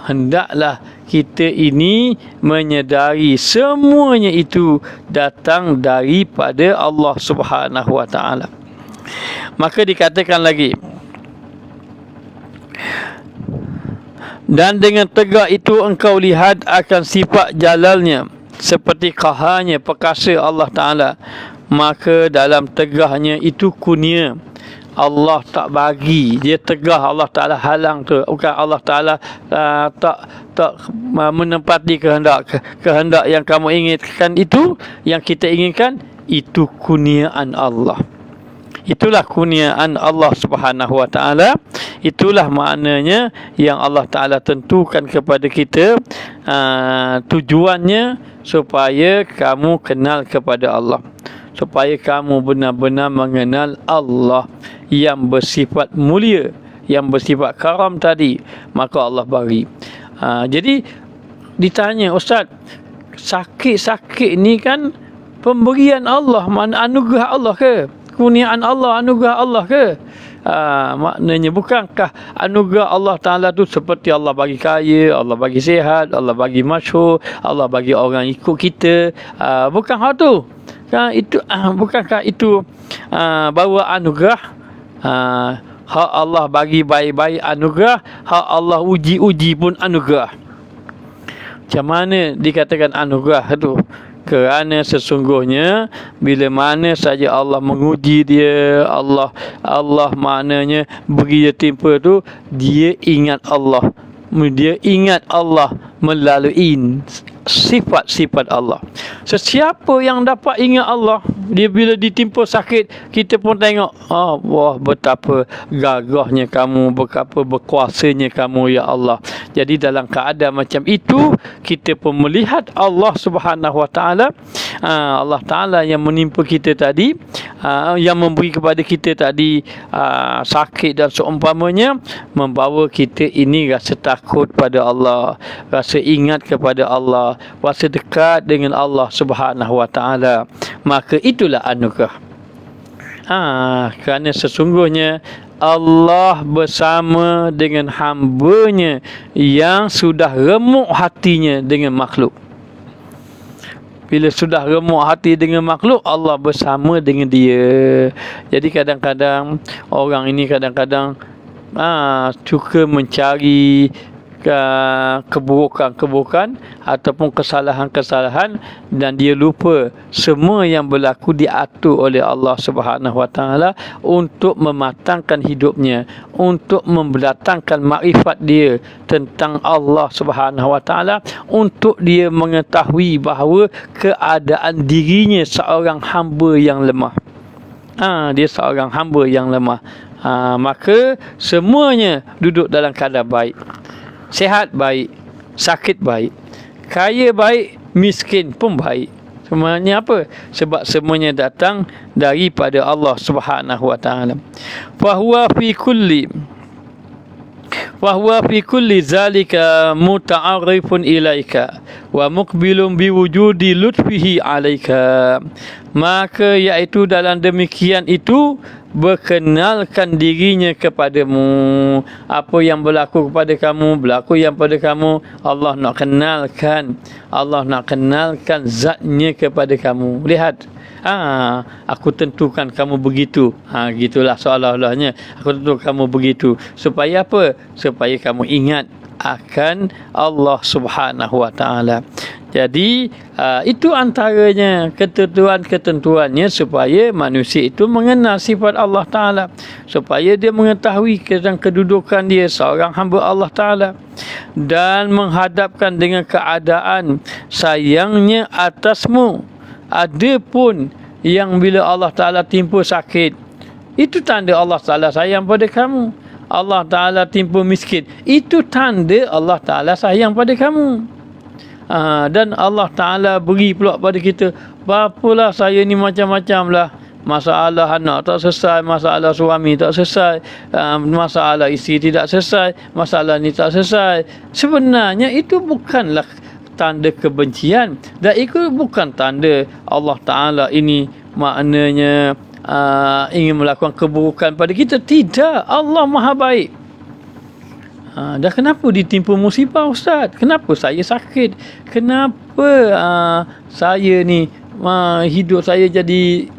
A: hendaklah kita ini menyedari semuanya itu datang daripada Allah Subhanahu Wa Taala. Maka dikatakan lagi, dan dengan tegak itu engkau lihat akan sifat jalalnya, seperti qaharnya, perkasa Allah Ta'ala. Maka dalam tegahnya itu kurnia. Allah tak bagi, dia tegah, Allah Ta'ala halang tu. Bukan Allah Ta'ala tak menempati kehendak yang kamu inginkan itu, yang kita inginkan, itu kurniaan Allah. Itulah kurniaan Allah Subhanahu Wa Taala. Itulah maknanya yang Allah Ta'ala tentukan kepada kita, tujuannya supaya kamu kenal kepada Allah, supaya kamu benar-benar mengenal Allah yang bersifat mulia, yang bersifat karam tadi. Maka Allah bagi. Jadi ditanya, Ustaz, sakit-sakit ni kan pemberian Allah, anugerah Allah ke? Kurniaan Allah, anugerah Allah ke? Maknanya bukankah anugerah Allah Ta'ala tu seperti Allah bagi kaya, Allah bagi sihat, Allah bagi masyhur, Allah bagi orang ikut kita? Bukan hal tu. Bukankah itu bawa anugerah? Hak Allah bagi baik-baik anugerah, hak Allah uji-uji pun anugerah. Macam mana dikatakan anugerah tu? Kerana sesungguhnya bila mana saja Allah menguji dia, Allah maknanya beri dia timpa tu, dia ingat Allah. Dia ingat Allah melalui sifat-sifat Allah. Sesiapa yang dapat ingat Allah, dia bila ditimpa sakit, kita pun tengok, wah, betapa gagahnya kamu, betapa berkuasanya kamu, ya Allah. Jadi dalam keadaan macam itu, kita pun melihat Allah Subhanahu Wa Taala, Allah Ta'ala yang menimpa kita tadi, yang memberi kepada kita tadi sakit dan seumpamanya, membawa kita ini rasa takut pada Allah, rasa ingat kepada Allah, rasa dekat dengan Allah Subhanahu Wa Taala. Maka itulah anugerah. Kerana sesungguhnya Allah bersama dengan hamba-Nya yang sudah remuk hatinya dengan makhluk. Bila sudah remuk hati dengan makhluk, Allah bersama dengan dia. Jadi kadang-kadang orang ini suka mencari keburukan-keburukan ataupun kesalahan-kesalahan, dan dia lupa semua yang berlaku diatur oleh Allah Subhanahu Wa Taala untuk mematangkan hidupnya, untuk mendatangkan makrifat dia tentang Allah Subhanahu Wa Taala, untuk dia mengetahui bahawa keadaan dirinya seorang hamba yang lemah. Dia seorang hamba yang lemah. Maka semuanya duduk dalam keadaan baik. Sihat baik, sakit baik, kaya baik, miskin pun baik. Semuanya apa? Sebab semuanya datang daripada Allah Subhanahu Wa Taala. Fahuwa fi kulli zalika muta'arrifun ilaika wa muqbilun biwujudi lutfihi alaika. Maka iaitu dalam demikian itu berkenalkan dirinya kepadamu. Apa yang berlaku kepada kamu, berlaku yang pada kamu, Allah nak kenalkan, Allah nak kenalkan zatnya kepada kamu. Lihat, aku tentukan kamu begitu. Gitulah seolah-olahnya aku tentukan kamu begitu. Supaya apa? Supaya kamu ingat akan Allah Subhanahu wa taala. Jadi itu antaranya ketentuan-ketentuannya supaya manusia itu mengenal sifat Allah Ta'ala, supaya dia mengetahui tentang kedudukan dia seorang hamba Allah Ta'ala, dan menghadapkan dengan keadaan sayangnya atasmu. Ada pun yang bila Allah Ta'ala timpa sakit, itu tanda Allah Ta'ala sayang pada kamu. Allah Ta'ala timpa miskin, itu tanda Allah Ta'ala sayang pada kamu. Dan Allah Ta'ala beri pula pada kita, bapalah saya ni macam-macam lah, masalah anak tak selesai, masalah suami tak selesai, masalah isteri tidak selesai, masalah ni tak selesai. Sebenarnya itu bukanlah tanda kebencian, dan itu bukan tanda Allah Ta'ala ini maknanya ingin melakukan keburukan pada kita. Tidak, Allah Maha Baik. Dah kenapa ditimpa musibah, Ustaz? Kenapa saya sakit? Kenapa saya ni hidup saya jadi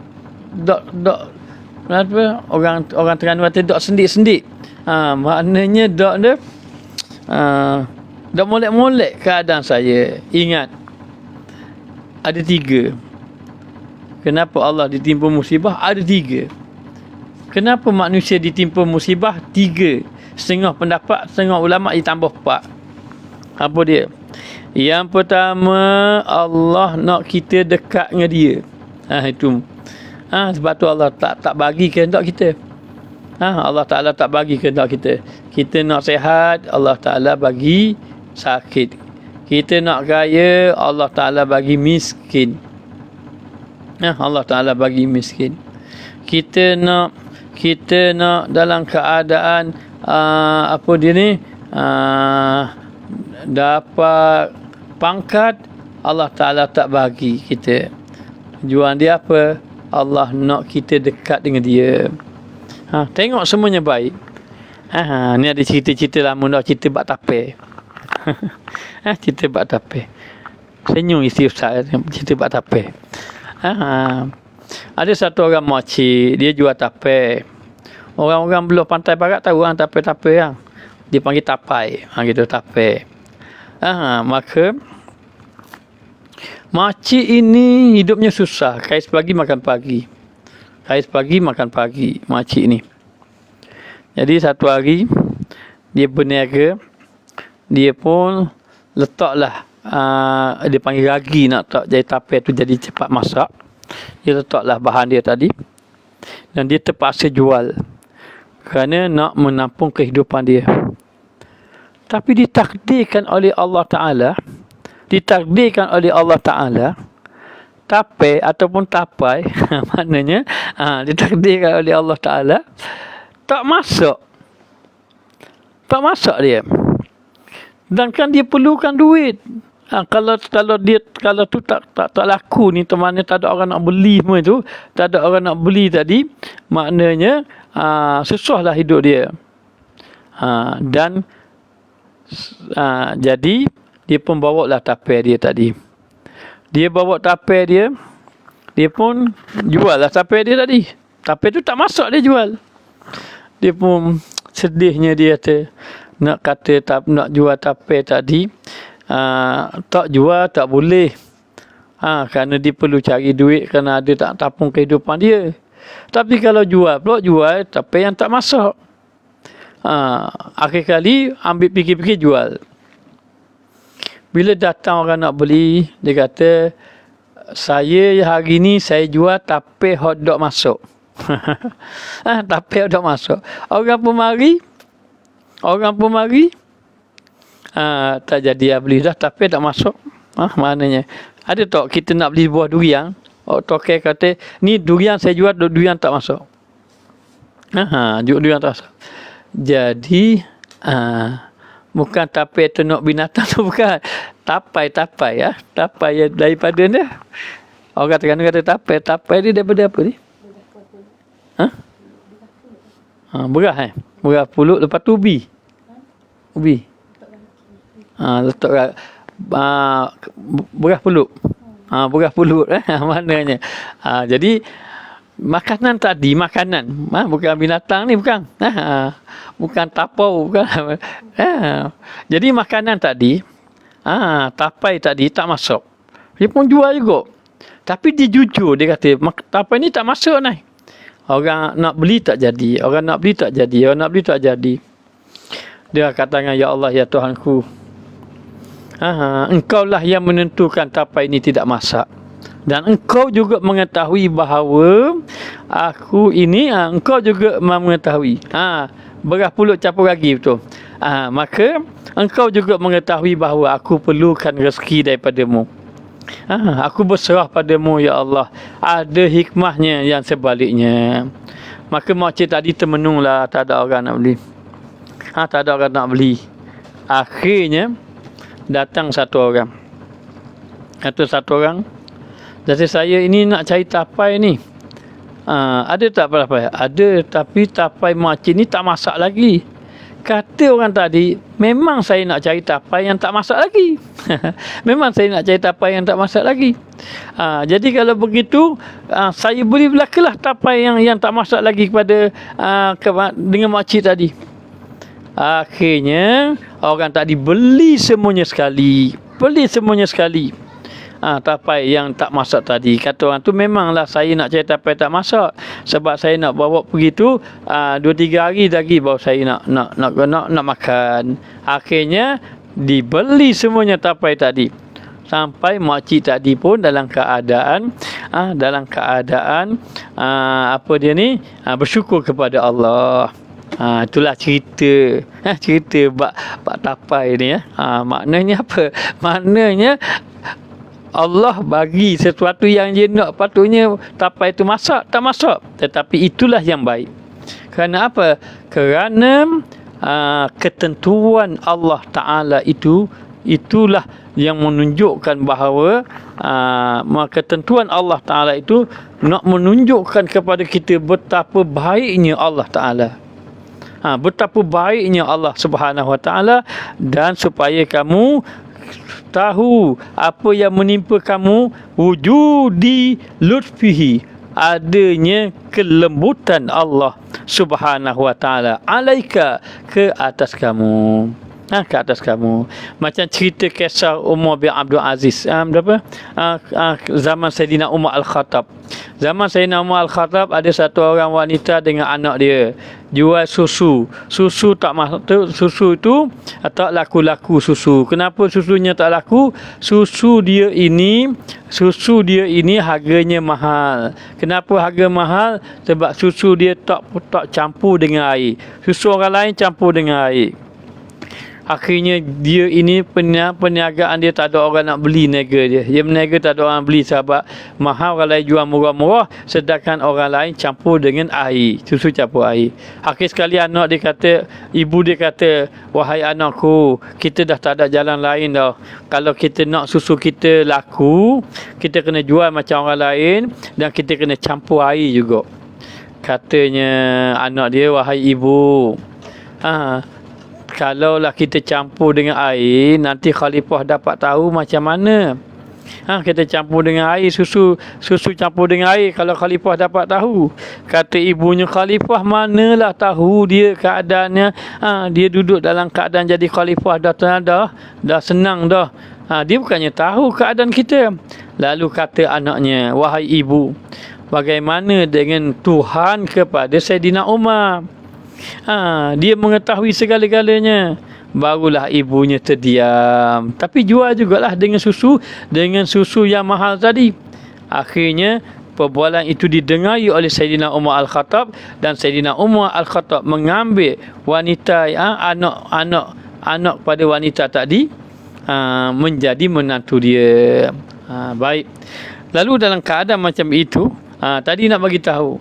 A: kenapa orang Terengganu kata dok sendik-sendik. Maknanya dok dia dok molek-molek keadaan saya. Ingat, ada 3. Kenapa Allah ditimpa musibah? Ada 3. Kenapa manusia ditimpa musibah? 3. Setengah pendapat, setengah ulama ditambah 4. Apa dia? Yang pertama, Allah nak kita dekat dengan dia. Itu. Sebab tu Allah tak bagi kehendak kita. Allah Ta'ala tak bagi kehendak kita. Kita nak sihat, Allah Ta'ala bagi sakit. Kita nak kaya, Allah Ta'ala bagi miskin. Allah Ta'ala bagi miskin. Kita nak dalam keadaan apa dia ni, dapat pangkat, Allah Ta'ala tak bagi kita. Tujuan dia apa? Allah nak kita dekat dengan dia. Tengok semuanya baik. Ni ada cerita-cerita lama dah, cerita bak tape. Cerita bak tape. Senyum isi Ustaz cerita bak tape. Ada satu orang makcik, dia jual tape. Orang-orang belah pantai barat tahu tape-tape yang dia panggil tapai, gitu tape. Maka makcik ini hidupnya susah, kais pagi makan pagi. Kais pagi makan pagi makcik ni. Jadi satu hari dia berniaga, dia pun letaklah dia panggil ragi, nak tak jadi tape tu jadi cepat masak. Dia letaklah bahan dia tadi dan dia terpaksa jual kerana nak menampung kehidupan dia. Tapi ditakdirkan oleh Allah Ta'ala, tape ataupun tapai maknanya ditakdirkan oleh Allah Ta'ala tak masuk dia. Dan kan dia perlukan duit. Kalau tu tak laku ni, temannya tak ada orang nak beli semua tu, tak ada orang nak beli tadi, maknanya susahlah hidup dia. Dan jadi dia pun bawa lah tape dia tadi. Dia bawa tape dia pun jual lah tape dia tadi. Tape tu tak masuk, dia jual. Dia pun sedihnya dia nak jual tape tadi. Tak jual tak boleh. Kerana dia perlu cari duit, kerana ada tak tapung kehidupan dia. Tapi kalau jual tapi yang tak masuk. Akhir kali ambil fikir-fikir jual. Bila datang orang nak beli, dia kata, saya hari ni saya jual tape hotdog masuk. Tape hotdog masuk. Orang pun mari. Tak jadi beli dah, tape tak masuk. Maknanya ada tak kita nak beli buah durian, toke kata ni durian saya jual, durian tak masuk. Durian tak masuk. Jadi bukan tape tenok binatang tu, bukan. Tapai ya. Tapai daripada dia. Orang Terengganu kata tapai dia daripada apa ni? Beras Beras pulut, lepas tu ubi. Letak beras pulut. Beras pulut maknanya. Jadi makanan tadi, makanan. Bukan binatang ni, bukan. Bukan tapau, bukan. Jadi makanan tadi, tapai tadi tak masuk. Dia pun jual juga. Tapi dia jujur, dia kata, tapai ni tak masuk ni. Orang nak beli tak jadi. Orang nak beli tak jadi. Dia kata, ya Allah, ya Tuhanku. Engkau lah yang menentukan tapai ini tidak masak. Dan engkau juga mengetahui bahawa aku ini, engkau juga mengetahui. Beras pulut capur ragi betul. Maka engkau juga mengetahui bahawa aku perlukan rezeki daripadamu. Aku berserah padamu, ya Allah. Ada hikmahnya yang sebaliknya. Maka makcik tadi termenunglah, tak ada orang nak beli. Tak ada orang nak beli. Akhirnya datang satu orang. Jadi saya ini nak cari tapai ni. Ada tak apa-apa? Ada, tapi tapai makcik ni tak masak lagi. Kata orang tadi, memang saya nak cari tapai yang tak masak lagi. Memang saya nak cari tapai yang tak masak lagi. Jadi kalau begitu, saya beri belakalah tapai yang tak masak lagi kepada dengan makcik tadi. Akhirnya orang tadi beli semuanya sekali. Tapai yang tak masak tadi. Kata orang tu, memanglah saya nak cari tapai tak masak, sebab saya nak bawa pergi tu 2-3 hari lagi baru saya nak makan. Akhirnya dibeli semuanya tapai tadi. Sampai makcik tadi pun dalam keadaan apa dia ni, bersyukur kepada Allah. Itulah cerita bab tapai ni ya. Maknanya apa? Maknanya Allah bagi sesuatu yang dia nak, patutnya tapai itu masak, tak masak. Tetapi itulah yang baik. Kerana apa? Kerana ketentuan Allah Ta'ala itulah yang menunjukkan bahawa ketentuan Allah Ta'ala itu nak menunjukkan kepada kita betapa baiknya Allah Ta'ala. Betapa baiknya Allah Subhanahu Wa Ta'ala, dan supaya kamu tahu apa yang menimpa kamu, wujudi lutfihi, adanya kelembutan Allah Subhanahu Wa Ta'ala alaika, ke atas kamu. Ke atas kamu. Macam cerita kisah Umar bin Abdul Aziz, zaman Sayyidina Umar Al-Khattab. Zaman Sayyidina Umar Al-Khattab, ada satu orang wanita dengan anak dia jual susu. Susu itu tak laku-laku susu. Kenapa susunya tak laku? Susu dia ini harganya mahal. Kenapa harga mahal? Sebab susu dia tak campur dengan air. Susu orang lain campur dengan air. Akhirnya dia ini perniagaan dia tak ada orang nak beli, niaga dia. Dia berniaga tak ada orang beli sebab mahal, orang lain jual murah-murah, sedangkan orang lain campur dengan air, susu campur air. Akhir sekali ibu dia kata, wahai anakku, kita dah tak ada jalan lain dah. Kalau kita nak susu kita laku, kita kena jual macam orang lain, dan kita kena campur air juga. Katanya anak dia, wahai ibu, kalaulah kita campur dengan air, nanti khalifah dapat tahu macam mana. Kita campur dengan air, susu campur dengan air, kalau khalifah dapat tahu. Kata ibunya, khalifah manalah tahu dia keadaannya. Dia duduk dalam keadaan jadi khalifah dah senang dah. Dia bukannya tahu keadaan kita. Lalu kata anaknya, wahai ibu, bagaimana dengan Tuhan kepada Sayyidina Umar? Dia mengetahui segala-galanya. Barulah ibunya terdiam. Tapi jual jugalah dengan susu yang mahal tadi. Akhirnya perbualan itu didengari oleh Sayyidina Umar Al-Khattab, dan Sayyidina Umar Al-Khattab mengambil wanita, anak pada wanita tadi, menjadi menantu dia. Baik. Lalu dalam keadaan macam itu, tadi nak bagi tahu,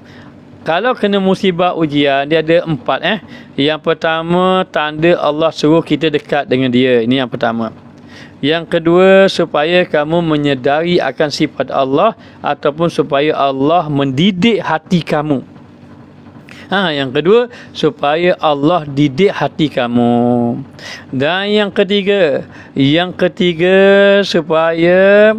A: kalau kena musibah ujian, dia ada 4. Yang pertama, tanda Allah suruh kita dekat dengan dia. Ini yang pertama. Yang kedua, supaya kamu menyedari akan sifat Allah, ataupun supaya Allah mendidik hati kamu. Yang kedua, supaya Allah didik hati kamu. Dan yang ketiga supaya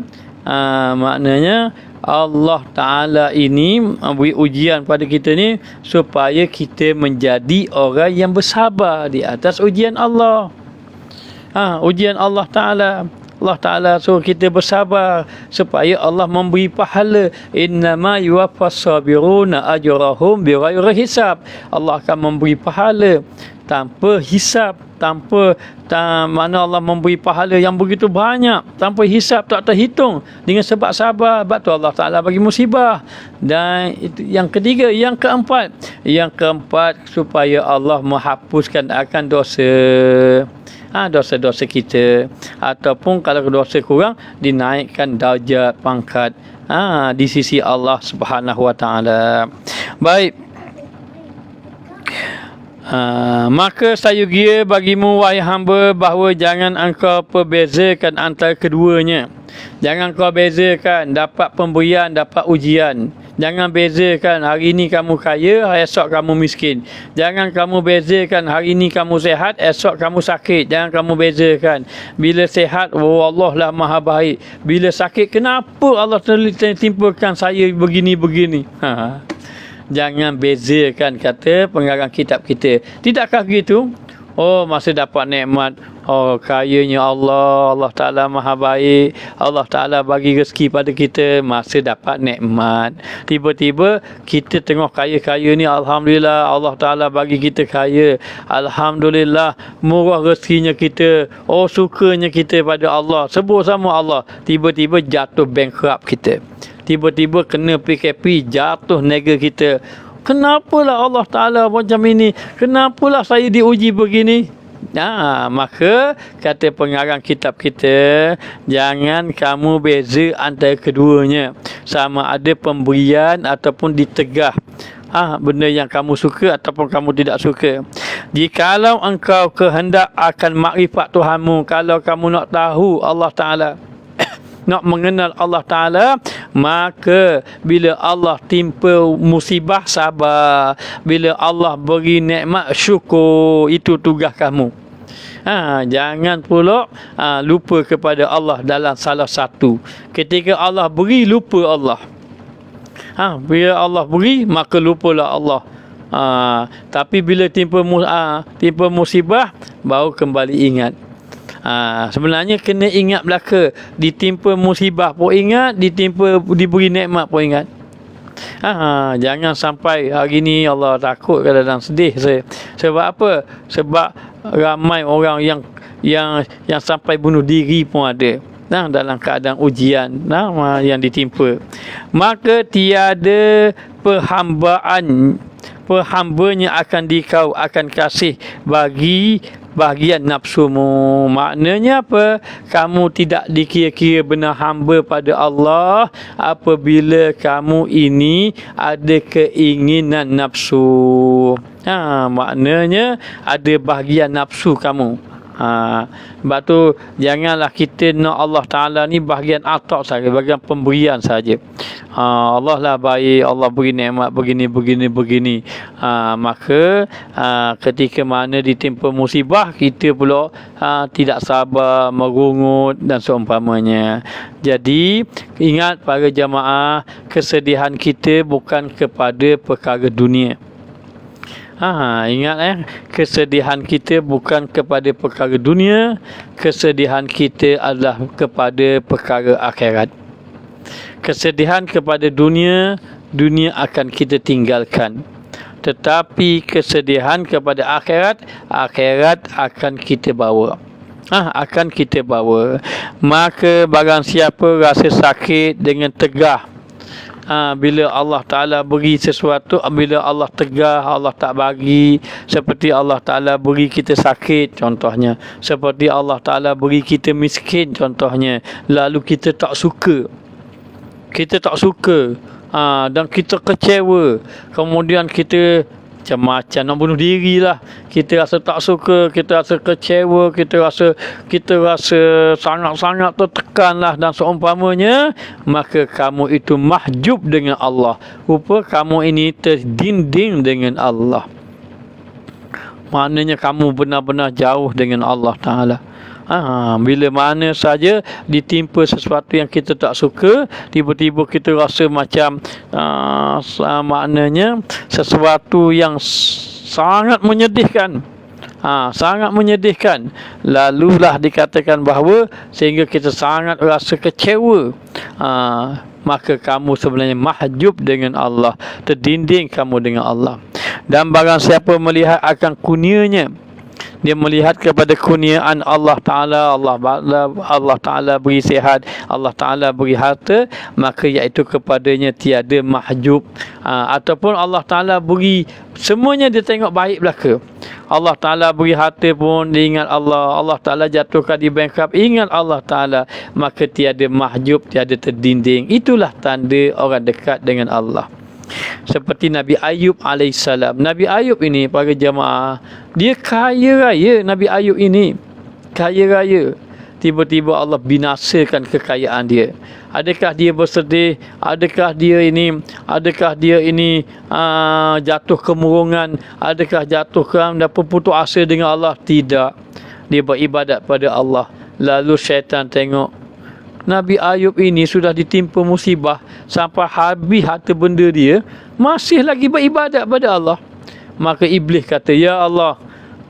A: maknanya Allah Ta'ala ini beri ujian pada kita ni supaya kita menjadi orang yang bersabar di atas ujian Allah. Ujian Allah Ta'ala. Allah Ta'ala suruh kita bersabar supaya Allah memberi pahala. Innama yuwaffas sabiruna ajrahum bighairi hisab. Allah akan memberi pahala tanpa hisab, mana Allah memberi pahala yang begitu banyak tanpa hisab, tak terhitung, dengan sebab sabar. Sebab tu Allah Ta'ala bagi musibah. Dan itu yang ketiga. Yang keempat supaya Allah menghapuskan akan dosa-dosa kita, ataupun kalau dosa kurang, dinaikkan darjat pangkat di sisi Allah Subhanahu Wa Ta'ala. Baik. Maka saya gira bagimu, wahai hamba, bahawa jangan engkau perbezakan antara keduanya. Jangan kau bezakan dapat pemberian, dapat ujian. Jangan bezakan hari ini kamu kaya, esok kamu miskin. Jangan kamu bezakan hari ini kamu sehat, esok kamu sakit. Jangan kamu bezakan. Bila sehat, Allah lah maha baik. Bila sakit, kenapa Allah timpakan saya begini-begini? Jangan bezakan, kata pengarang kitab kita. Tidakkah begitu? Masa dapat nikmat, kayanya Allah Ta'ala maha baik. Allah Ta'ala bagi rezeki pada kita masa dapat nikmat. Tiba-tiba kita tengok kaya-kaya ni, Alhamdulillah Allah Ta'ala bagi kita kaya. Alhamdulillah murah rezekinya kita. Sukanya kita pada Allah, sebut sama Allah. Tiba-tiba jatuh bankrupt kita. Tiba-tiba kena PKP, jatuh niaga kita. Kenapalah Allah Ta'ala macam ini? Kenapalah saya diuji begini? Maka kata pengarang kitab kita, jangan kamu beza antara keduanya. Sama ada pemberian ataupun ditegah. Benda yang kamu suka ataupun kamu tidak suka. Jikalau engkau kehendak akan makrifat Tuhanmu, kalau kamu nak tahu Allah Ta'ala, nak mengenal Allah Ta'ala, maka bila Allah timpa musibah, sabar. Bila Allah beri nikmat, syukur. Itu tugas kamu. Jangan pula lupa kepada Allah dalam salah satu. Ketika Allah beri, lupa Allah. Bila Allah beri, maka lupalah Allah. Tapi bila timpa musibah, baru kembali ingat. Sebenarnya kena ingat belaka. Ditimpa musibah pun ingat, diberi nikmat pun ingat. Jangan sampai hari ni Allah takut kadang-kadang sedih saya. Sebab apa? Sebab ramai orang yang sampai bunuh diri pun ada. Dalam keadaan ujian yang ditimpa. Maka tiada perhambanya akan dikau akan kasih bagi bahagian nafsumu. Maknanya apa? Kamu tidak dikira-kira benar hamba pada Allah apabila kamu ini ada keinginan nafsu. Maknanya ada bahagian nafsu kamu. Sebab tu janganlah kita nak Allah Ta'ala ni bahagian atak saja, bahagian pemberian saja. Allah lah baik, Allah beri nikmat begini. Maka ketika mana ditimpa musibah, kita pula tidak sabar, merungut dan seumpamanya. Jadi ingat para jamaah, kesedihan kita bukan kepada perkara dunia. Ingat kesedihan kita bukan kepada perkara dunia. Kesedihan kita adalah kepada perkara akhirat. Kesedihan kepada dunia akan kita tinggalkan. Tetapi kesedihan kepada akhirat akan kita bawa. Akan kita bawa. Maka barang siapa rasa sakit dengan tegah, bila Allah Ta'ala beri sesuatu, bila Allah tegah, Allah tak bagi. Seperti Allah Ta'ala beri kita sakit, contohnya. Seperti Allah Ta'ala beri kita miskin, contohnya. Lalu kita tak suka. Dan kita kecewa. Kemudian kita macam-macam nak bunuh diri lah. Kita rasa tak suka, kita rasa kecewa, kita rasa sangat-sangat tertekan lah dan seumpamanya. Maka kamu itu mahjub dengan Allah. Rupa kamu ini terdinding dengan Allah. Maknanya kamu benar-benar jauh dengan Allah Ta'ala. Bila mana saja ditimpa sesuatu yang kita tak suka, tiba-tiba kita rasa macam maknanya sesuatu yang sangat menyedihkan. Sangat menyedihkan. Lalulah dikatakan bahawa sehingga kita sangat rasa kecewa. Maka kamu sebenarnya mahjub dengan Allah, terdinding kamu dengan Allah. Dan barang siapa melihat akan kurnianya, dia melihat kepada kurniaan Allah Ta'ala, Allah Ta'ala beri sihat, Allah Ta'ala beri harta, maka iaitu kepadanya tiada mahjub. Ataupun Allah Ta'ala beri, semuanya dia tengok baik belaka. Allah Ta'ala beri harta pun dia ingat Allah, Allah Ta'ala jatuhkan di bankrupt, ingat Allah Ta'ala, maka tiada mahjub, tiada terdinding. Itulah tanda orang dekat dengan Allah. Seperti Nabi Ayub alaihissalam. Nabi Ayub ini, para jemaah, dia kaya raya. Nabi Ayub ini kaya raya. Tiba-tiba Allah binasakan kekayaan dia. Adakah dia bersedih? Adakah dia ini jatuh kemurungan? Adakah jatuh dan berputus asa dengan Allah? Tidak. Dia beribadat pada Allah. Lalu syaitan tengok Nabi Ayub ini sudah ditimpa musibah sampai habis harta benda dia, masih lagi beribadat pada Allah. Maka iblis kata, ya Allah,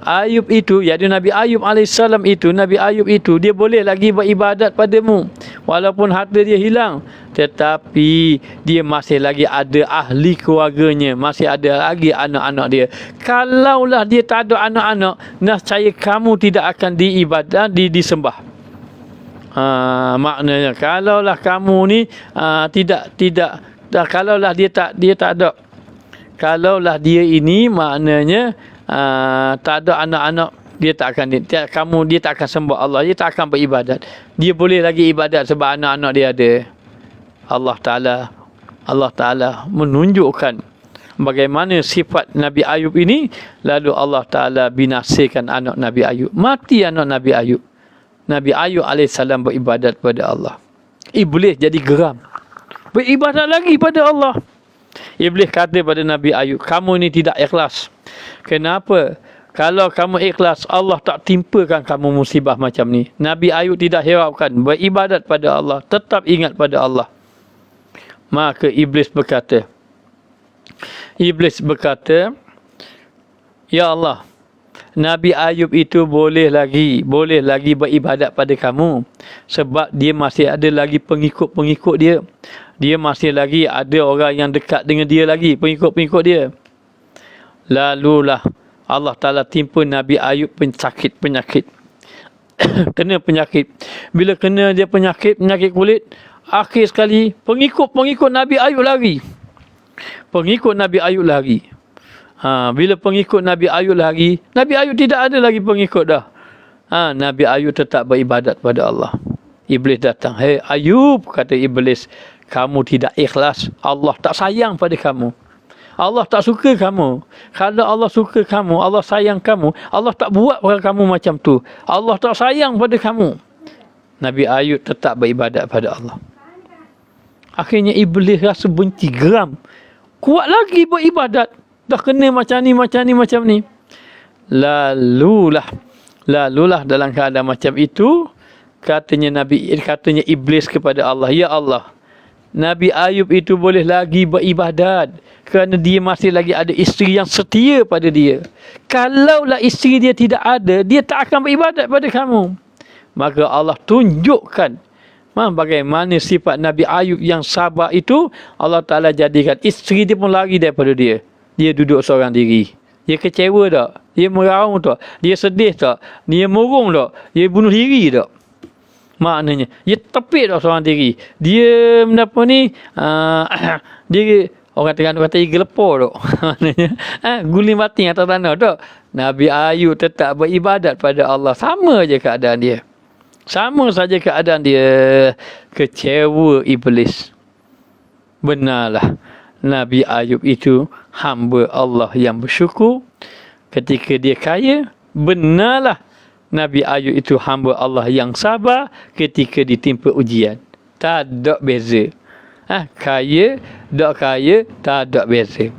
A: Ayub itu, iaitu Nabi Ayub alaihissalam itu, Nabi Ayub itu, dia boleh lagi beribadat padamu walaupun harta dia hilang, tetapi dia masih lagi ada ahli keluarganya, masih ada lagi anak-anak dia. Kalaulah dia tak ada anak-anak, nescaya kamu tidak akan disembah. Maknanya kalaulah kamu ni kalaulah dia tak ada, kalaulah dia ini maknanya tak ada anak-anak, dia tak akan sembah Allah, dia tak akan beribadat. Dia boleh lagi ibadat sebab anak-anak dia ada. Allah Ta'ala menunjukkan bagaimana sifat Nabi Ayub ini. Lalu Allah Ta'ala binasakan anak Nabi Ayub, mati anak Nabi Ayub. Nabi Ayub alaihissalam beribadat pada Allah. Iblis jadi geram, beribadat lagi pada Allah. Iblis kata pada Nabi Ayub, kamu ini tidak ikhlas. Kenapa? Kalau kamu ikhlas, Allah tak timpakan kamu musibah macam ni. Nabi Ayub tidak hiraukan, beribadat pada Allah, tetap ingat pada Allah. Maka Iblis berkata, ya Allah, Nabi Ayub itu boleh lagi beribadat pada kamu sebab dia masih ada lagi pengikut-pengikut dia. Dia masih lagi ada orang yang dekat dengan dia lagi, pengikut-pengikut dia. Lalulah Allah Ta'ala timpa Nabi Ayub penyakit. Kena penyakit. Bila kena dia penyakit kulit, akhir sekali pengikut Nabi Ayub lagi. Bila pengikut Nabi Ayub lagi, Nabi Ayub tidak ada lagi pengikut dah. Nabi Ayub tetap beribadat pada Allah. Iblis datang. Hei Ayub, kata Iblis, kamu tidak ikhlas. Allah tak sayang pada kamu. Allah tak suka kamu. Kalau Allah suka kamu, Allah sayang kamu, Allah tak buat pada kamu macam tu. Allah tak sayang pada kamu. Nabi Ayub tetap beribadat pada Allah. Akhirnya Iblis rasa benci, geram. Kuat lagi beribadat. Dah kena macam ni. Lalulah dalam keadaan macam itu, katanya Iblis kepada Allah, ya Allah, Nabi Ayub itu boleh lagi beribadat kerana dia masih lagi ada isteri yang setia pada dia. Kalaulah isteri dia tidak ada, dia tak akan beribadat pada kamu. Maka Allah tunjukkan bagaimana sifat Nabi Ayub yang sabar itu. Allah Ta'ala jadikan isteri dia pun lari daripada dia. Dia duduk seorang diri. Dia kecewa tak? Dia meraung tak? Dia sedih tak? Dia murung tak? Dia bunuh diri tak? Maknanya, dia tepik tak seorang diri? Dia dia orang Terengganu kata dia gelepor tak? Maknanya, guling bating atas tanah tak? Nabi Ayub tetap beribadat pada Allah. Sama je keadaan dia. Sama saja keadaan dia. Kecewa Iblis. Benarlah, Nabi Ayub itu hamba Allah yang bersyukur ketika dia kaya. Benarlah, Nabi Ayub itu hamba Allah yang sabar ketika ditimpa ujian. Tak ada beza. Kaya, tak kaya, tak ada beza.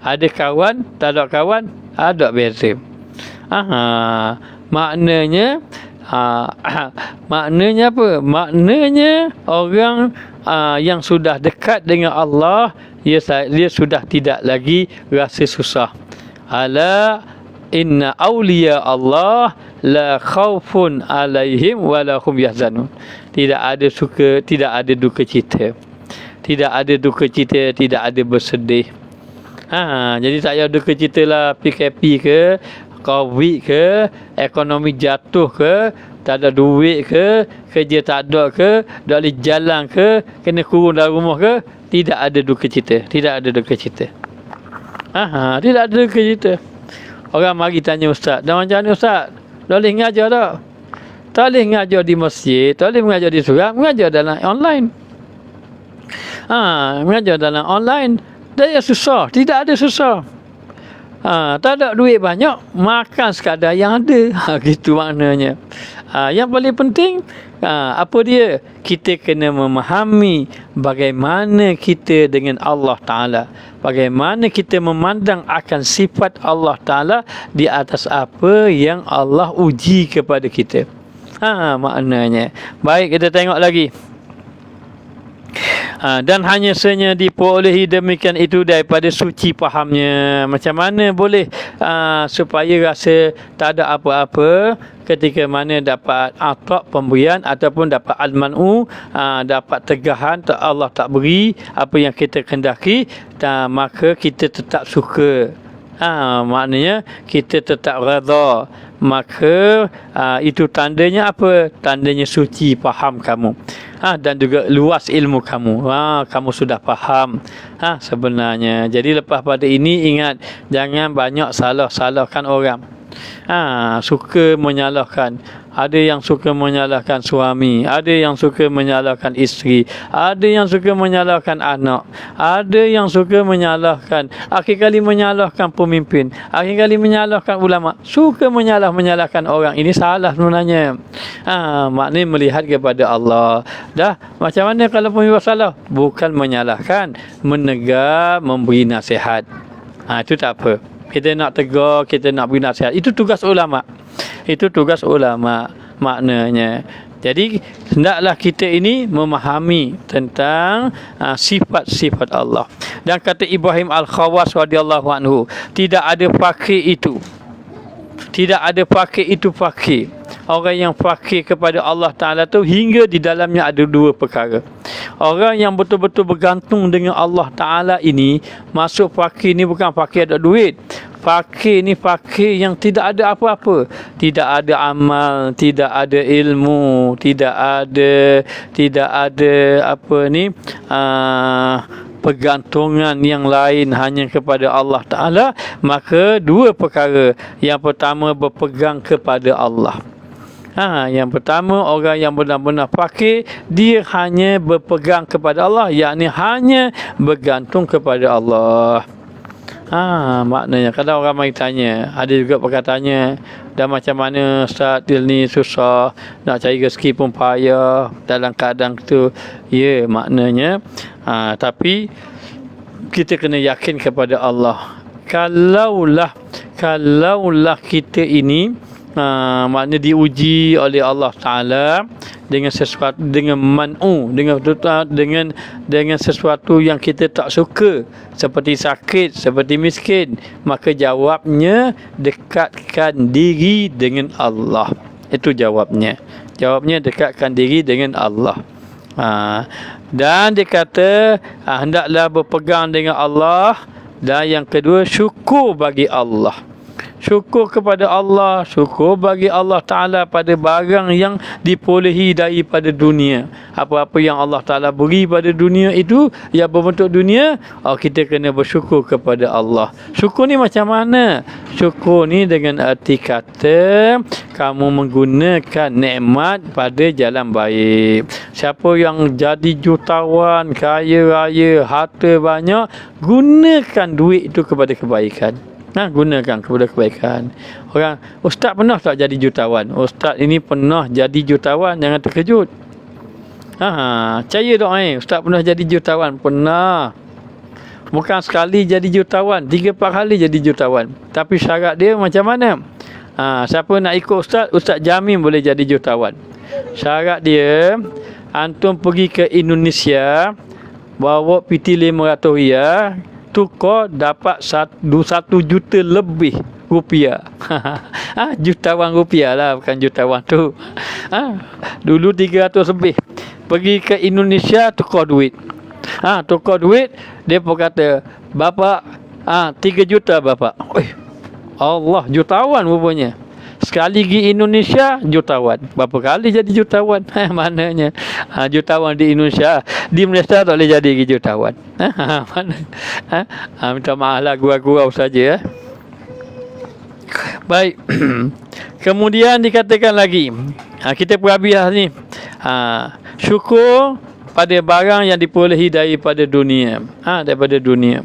A: Ada kawan, tak ada kawan, ada beza. Maknanya Maknanya apa? Maknanya orang yang sudah dekat dengan Allah, dia sudah tidak lagi rasa susah. Ala inna awliya Allah la khaufun alaihim wa la hum yahzanun. Tidak ada duka cita. Tidak ada duka cita, tidak ada bersedih. Jadi tak payah duka cita lah, PKP ke, Covid ke, ekonomi jatuh ke, tak ada duit ke, kerja tak ada ke, tak boleh jalan ke, kena kurung dalam rumah ke, tidak ada duka cita. Tidak ada duka cita. Tidak ada duka cita. Orang mari tanya ustaz, dah macam mana ustaz? Tak boleh mengajar tak? Tak boleh mengajar di masjid, tak boleh mengajar di surau, mengajar dalam online. Mengajar dalam online. Dia susah, tidak ada susah. Tak ada duit banyak, makan sekadar yang ada. Gitu maknanya. Yang paling penting, apa dia? Kita kena memahami bagaimana kita dengan Allah Ta'ala. Bagaimana kita memandang akan sifat Allah Ta'ala di atas apa yang Allah uji kepada kita. Maknanya. Baik, kita tengok lagi. Dan hanya saja diperolehi demikian itu daripada suci fahamnya. Macam mana boleh supaya rasa tak ada apa-apa ketika mana dapat atak pemberian ataupun dapat al-man'u, dapat tegahan Allah tak beri apa yang kita kendaki, maka kita tetap suka. Maknanya kita tetap redha. Maka itu tandanya apa? Tandanya suci faham kamu. Dan juga luas ilmu kamu. Kamu sudah faham sebenarnya. Jadi lepas pada ini ingat, jangan banyak salahkan orang. Suka menyalahkan. Ada yang suka menyalahkan suami, ada yang suka menyalahkan isteri, ada yang suka menyalahkan anak, ada yang suka menyalahkan, akhir kali menyalahkan pemimpin, akhir kali menyalahkan ulama, suka menyalahkan orang. Ini salah sebenarnya. Maknanya melihat kepada Allah. Dah, macam mana kalau pemimpin salah? Bukan menyalahkan, menegar, memberi nasihat. Itu tak apa. Kita nak tegar, kita nak beri nasihat. Itu tugas ulama. Itu tugas ulama maknanya. Jadi hendaklah kita ini memahami tentang sifat-sifat Allah. Dan kata Ibrahim Al-Khawas radhiyallahu anhu, tidak ada fakir itu. Tidak ada fakir itu fakir. Orang yang fakir kepada Allah Ta'ala tu hingga di dalamnya ada dua perkara. Orang yang betul-betul bergantung dengan Allah Ta'ala ini, masuk fakir ni bukan fakir ada duit. Fakir ni fakir yang tidak ada apa-apa. Tidak ada amal, tidak ada ilmu, tidak ada apa ni, pergantungan yang lain hanya kepada Allah Ta'ala. Maka dua perkara. Yang pertama, berpegang kepada Allah. Yang pertama, orang yang benar-benar fakir, dia hanya berpegang kepada Allah, yakni hanya bergantung kepada Allah. Maknanya kalau orang mai tanya, ada juga perkataannya, dah macam mana Ustaz, dia ni susah, nak cari rezeki pun payah dalam keadaan tu. Ya, maknanya tapi kita kena yakin kepada Allah. Kalaulah kita ini maknanya diuji oleh Allah Ta'ala dengan sesuatu, dengan man'u, dengan sesuatu yang kita tak suka, seperti sakit, seperti miskin, maka jawabnya dekatkan diri dengan Allah. Itu jawabnya. Jawabnya dekatkan diri dengan Allah. Dan dia kata hendaklah berpegang dengan Allah. Dan yang kedua, syukur bagi Allah. Syukur kepada Allah, syukur bagi Allah Ta'ala pada barang yang diperolehi daripada dunia. Apa-apa yang Allah Ta'ala beri pada dunia itu, yang berbentuk dunia, kita kena bersyukur kepada Allah. Syukur ni macam mana? Syukur ni dengan arti kata, kamu menggunakan nikmat pada jalan baik. Siapa yang jadi jutawan, kaya raya, harta banyak, gunakan duit itu kepada kebaikan. Gunakan kepada kebaikan. Orang, ustaz pernah tak jadi jutawan? Ustaz ini pernah jadi jutawan, jangan terkejut. Percaya tak ustaz pernah jadi jutawan? Pernah. Bukan sekali jadi jutawan, 3-4 kali jadi jutawan. Tapi syarat dia macam mana? Siapa nak ikut ustaz, Ustaz jamin boleh jadi jutawan. Syarat dia, antum pergi ke Indonesia, bawa PT500 tukar dapat 1 juta lebih rupiah. Jutawan rupiah lah, bukan jutawan tu. Dulu 300 lebih. Pergi ke Indonesia tukar duit. Tukar duit, dia pun kata, bapak 3 juta bapak. Allah, jutawan rupanya. Sekali pergi Indonesia, jutawan. Berapa kali jadi jutawan? Maknanya jutawan di Indonesia. Di Malaysia tak boleh jadi jutawan. Minta maaf lah, gurau-gurau saja. Baik. Kemudian dikatakan lagi, kita perhabis ni. Syukur pada barang yang diperolehi daripada dunia. Daripada dunia.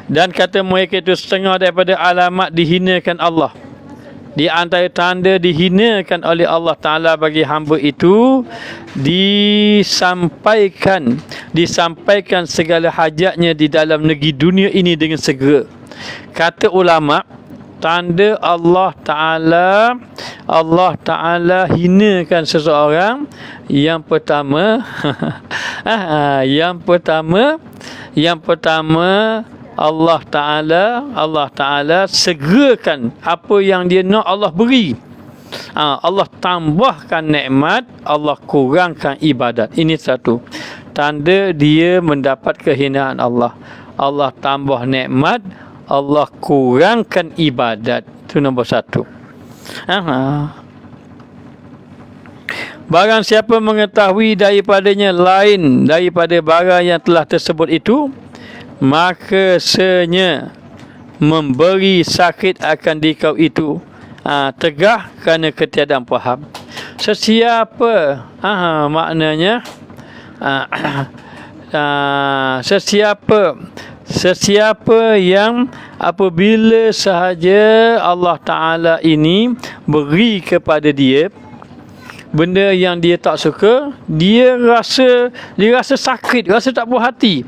A: Dan kata mereka itu setengah daripada alamat dihinakan Allah. Di antara tanda dihinakan oleh Allah Ta'ala bagi hamba itu, disampaikan segala hajatnya di dalam negeri dunia ini dengan segera. Kata ulama, tanda Allah Ta'ala hinakan seseorang, yang pertama Allah Ta'ala segerakan apa yang dia nak Allah beri. Allah tambahkan nikmat, Allah kurangkan ibadat. Ini satu tanda dia mendapat kehinaan Allah. Allah tambah nikmat, Allah kurangkan ibadat. Itu nombor satu. Barang siapa mengetahui daripadanya lain daripada barang yang telah tersebut itu, maka senya memberi sakit akan dikau itu, tegah kerana ketiadaan faham. Sesiapa maknanya sesiapa yang apabila sahaja Allah Ta'ala ini beri kepada dia benda yang dia tak suka, dia rasa sakit, rasa tak puas hati.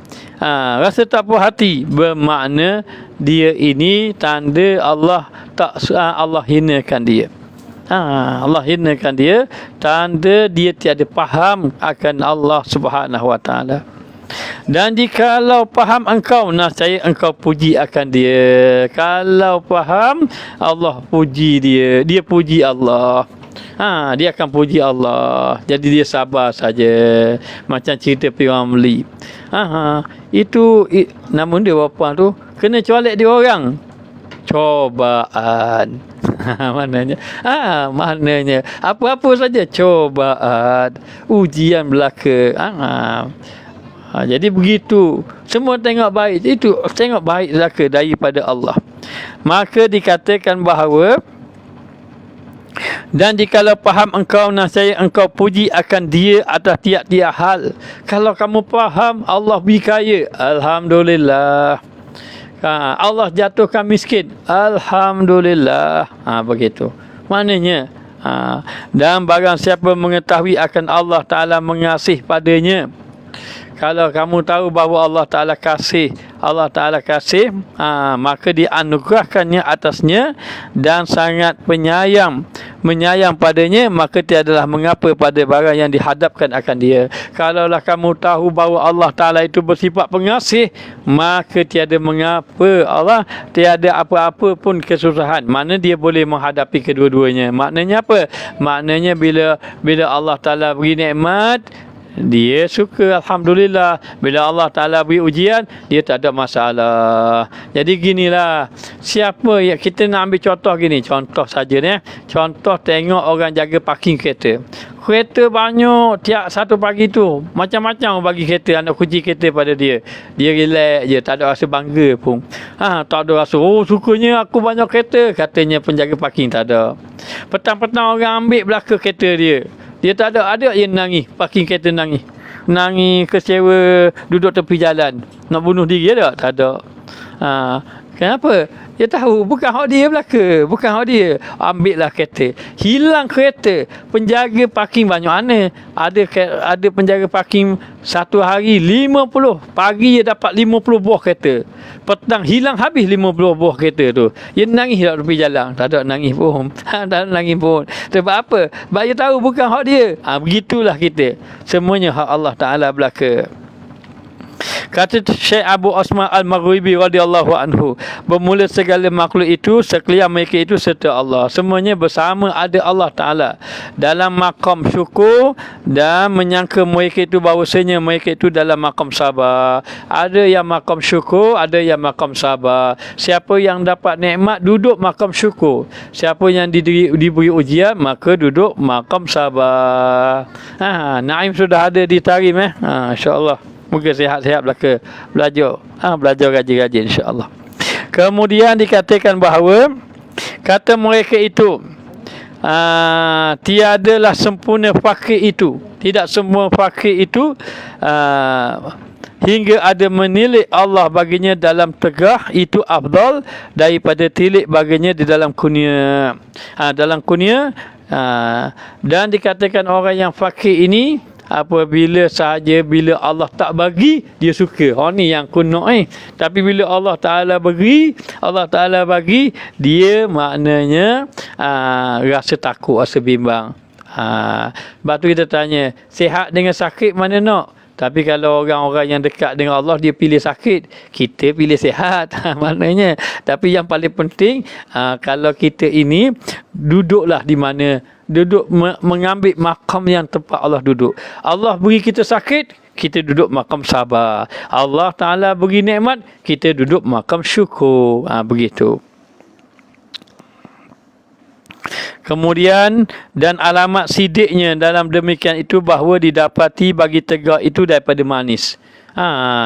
A: Rasa tak puas hati bermakna dia ini tanda Allah hinakan dia. Allah hinakan dia, tanda dia tiada faham akan Allah Subhanahu Wa Taala. Dan jikalau faham engkau, nascaya engkau puji akan dia. Kalau faham, Allah puji dia, dia puji Allah. Dia akan puji Allah. Jadi dia sabar saja. Macam cerita P.W. Ramlee. Itu nama dia apa tu? Kena colek dia orang. Cobaan. Maknanya apa-apa saja cobaan, ujian belaka. Jadi begitu. Semua tengok baik. Itu tengok baik belaka daripada Allah. Maka dikatakan bahawa, dan jikalau faham engkau, nascaya engkau puji akan dia atas tiap-tiap hal. Kalau kamu faham Allah beri kaya, Alhamdulillah. Allah jatuhkan miskin, Alhamdulillah. Begitu maknanya. Dan barang siapa mengetahui akan Allah Ta'ala mengasih padanya. Kalau kamu tahu bahawa Allah Ta'ala kasih, maka dianugerahkannya atasnya dan sangat menyayang padanya, maka tiadalah mengapa pada barang yang dihadapkan akan dia. Kalaulah kamu tahu bahawa Allah Ta'ala itu bersifat pengasih, maka tiada mengapa Allah, tiada apa-apa pun kesusahan. Maknanya dia boleh menghadapi kedua-duanya. Maknanya apa? Maknanya bila Allah Ta'ala beri nikmat, dia suka, Alhamdulillah. Bila Allah Ta'ala beri ujian, dia tak ada masalah. Jadi ginilah, siapa yang kita nak ambil contoh gini, contoh saja ni. Contoh tengok orang jaga parking kereta. Kereta banyak, tiap satu pagi tu macam-macam bagi kereta, anak kunci kereta pada dia. Dia relax je, tak ada rasa bangga pun. Tak ada rasa, sukanya aku banyak kereta, katanya penjaga parking. Tak ada. Petang-petang orang ambil belakang kereta dia. Dia tak ada yang nangis, parking kereta nangis, kecewa, duduk tepi jalan, nak bunuh diri ada? Tak ada. Kenapa? Dia tahu bukan hak dia belaka, bukan hak dia. Ambillah kereta. Hilang kereta. Penjaga parking banyak mana? Ada penjaga parking satu hari 50. Pagi dia dapat 50 buah kereta. Petang hilang habis 50 buah kereta tu. Dia nangis tak tepi jalan. Tak ada nangis pun. Tak ada nangis pun. Sebab apa? Sebab dia tahu bukan hak dia. Begitulah kita. Semuanya hak Allah Ta'ala belaka. Kata Syekh Abu Osman Al-Maghribi radhiyallahu anhu, bermula segala makhluk itu sekalian mereka itu serta Allah. Semuanya bersama ada Allah Ta'ala dalam maqam syukur dan menyangka mereka itu bahawasanya mereka itu dalam maqam sabar. Ada yang maqam syukur, ada yang maqam sabar. Siapa yang dapat nikmat duduk maqam syukur. Siapa yang diberi ujian maka duduk maqam sabar. Naim sudah ada di Tarim insya-Allah. Moga sihat-sihat belaka belajar. Belajar rajin-rajin insya-Allah. Kemudian dikatakan bahawa kata mereka itu tiadalah sempurna fakir itu. Tidak semua fakir itu hingga ada menilai Allah baginya dalam tegah itu afdal daripada tilik baginya di dalam kurnia. Dalam kurnia dan dikatakan orang yang fakir ini apabila sahaja bila Allah tak bagi dia suka. Ni yang kunuk Tapi bila Allah Ta'ala bagi dia maknanya rasa takut, rasa bimbang. Sebab tu kita tanya, sihat dengan sakit mana nak? Tapi kalau orang-orang yang dekat dengan Allah dia pilih sakit, kita pilih sihat. Maknanya. Tapi yang paling penting kalau kita ini duduklah di mana mengambil makam yang tempat Allah duduk. Allah beri kita sakit, kita duduk makam sabar. Allah Ta'ala beri nikmat, kita duduk makam syukur. Begitu. Kemudian dan alamat sidiknya dalam demikian itu bahawa didapati bagi tegak itu daripada manis.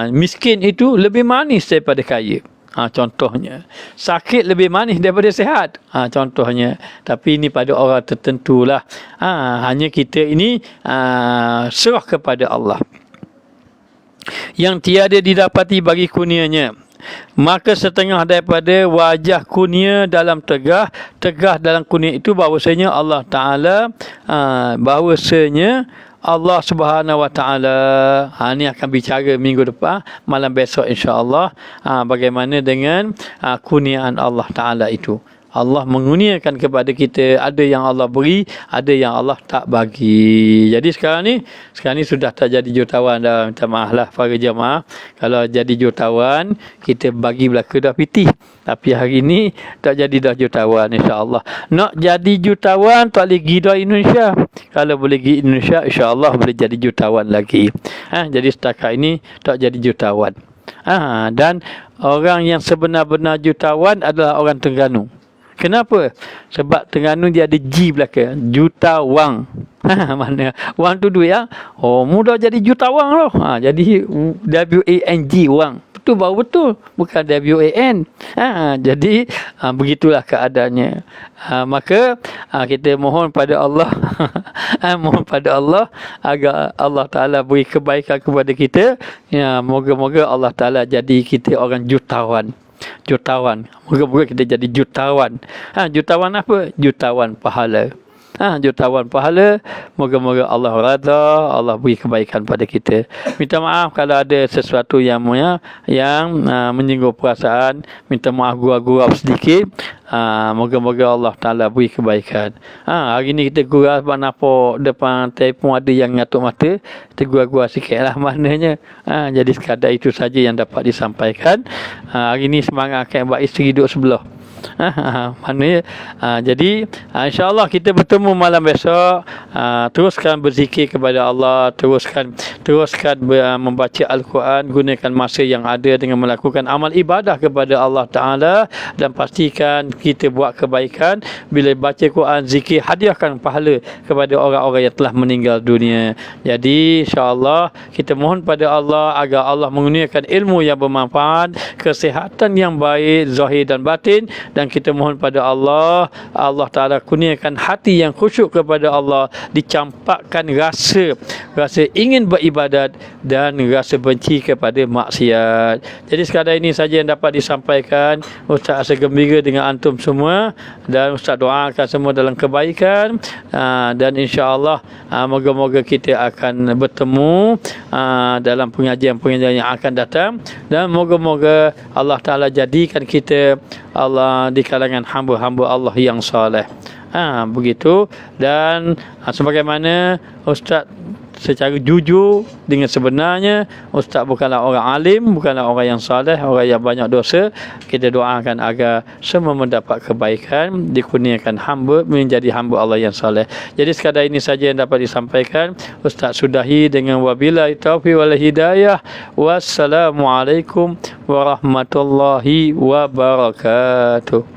A: Miskin itu lebih manis daripada kaya. Contohnya sakit lebih manis daripada sihat. Contohnya. Tapi ini pada orang tertentu lah. Hanya kita ini serah kepada Allah yang tiada didapati bagi kurnianya. Maka setengah daripada wajah kurnia dalam tegah dalam kurnia itu bahawasanya Allah Ta'ala bahawasanya Allah Subhanahu Wa Ta'ala ni akan bicara minggu depan, malam besok insya-Allah, bagaimana dengan kurniaan Allah Ta'ala itu. Allah mengurniakan kepada kita, ada yang Allah beri, ada yang Allah tak bagi. Jadi sekarang ni sudah tak jadi jutawan dah. Minta maaf lah para jemaah. Kalau jadi jutawan, kita bagi belaka dah pitih. Tapi hari ni tak jadi dah jutawan insya-Allah. Nak jadi jutawan tak boleh pergi dah Indonesia. Kalau boleh pergi Indonesia, insya-Allah boleh jadi jutawan lagi. Jadi setakat ini tak jadi jutawan. Dan orang yang sebenar-benar jutawan adalah orang Terengganu. Kenapa? Sebab Terengganu dia ada G belaka. Juta wang. Mana? Wang tu duit ya. Mudah jadi juta wang loh. Jadi WANG wang. Betul baru betul. Bukan WAN. Jadi begitulah keadaannya. Maka kita mohon pada Allah. Mohon pada Allah agar Allah Ta'ala beri kebaikan kepada kita. Moga-moga Allah Ta'ala jadi kita orang jutawan. Moga-moga kita jadi jutawan. Jutawan apa? Jutawan pahala. Jutawan pahala. Moga-moga Allah redha, Allah beri kebaikan pada kita. Minta maaf kalau ada sesuatu yang menyinggung perasaan. Minta maaf gurau-gurau sedikit. Moga-moga Allah Ta'ala beri kebaikan. Hari ni kita gurau sebab nampak depan telefon ada yang ngatuk mata. Kita gurau-gurau sikit lah maknanya. Jadi sekadar itu saja yang dapat disampaikan. Hari ni semangat akan buat isteri duduk sebelah. Maknanya jadi insya-Allah kita bertemu malam besok. Teruskan berzikir kepada Allah, teruskan membaca Al-Quran, gunakan masa yang ada dengan melakukan amal ibadah kepada Allah Ta'ala, dan pastikan kita buat kebaikan. Bila baca Quran, zikir, hadiahkan pahala kepada orang-orang yang telah meninggal dunia. Jadi insya-Allah kita mohon pada Allah agar Allah mengurniakan ilmu yang bermanfaat, kesihatan yang baik zahir dan batin, dan kita mohon pada Allah Ta'ala kurniakan hati yang khusyuk kepada Allah, dicampakkan rasa ingin beribadat dan rasa benci kepada maksiat. Jadi sekadar ini saja yang dapat disampaikan. Ustaz rasa gembira dengan antum semua dan Ustaz doakan semua dalam kebaikan, dan insya-Allah moga-moga kita akan bertemu dalam pengajian-pengajian yang akan datang, dan moga-moga Allah Ta'ala jadikan kita Allah di kalangan hamba-hamba Allah yang soleh. Begitu. Dan sebagaimana Ustaz secara jujur dengan sebenarnya, Ustaz bukanlah orang alim, bukanlah orang yang saleh, orang yang banyak dosa. Kita doakan agar semua mendapat kebaikan, dikurniakan hamba menjadi hamba Allah yang saleh. Jadi sekadar ini saja yang dapat disampaikan. Ustaz sudahi dengan wabillahi taufiq wal hidayah. Wassalamualaikum warahmatullahi wabarakatuh.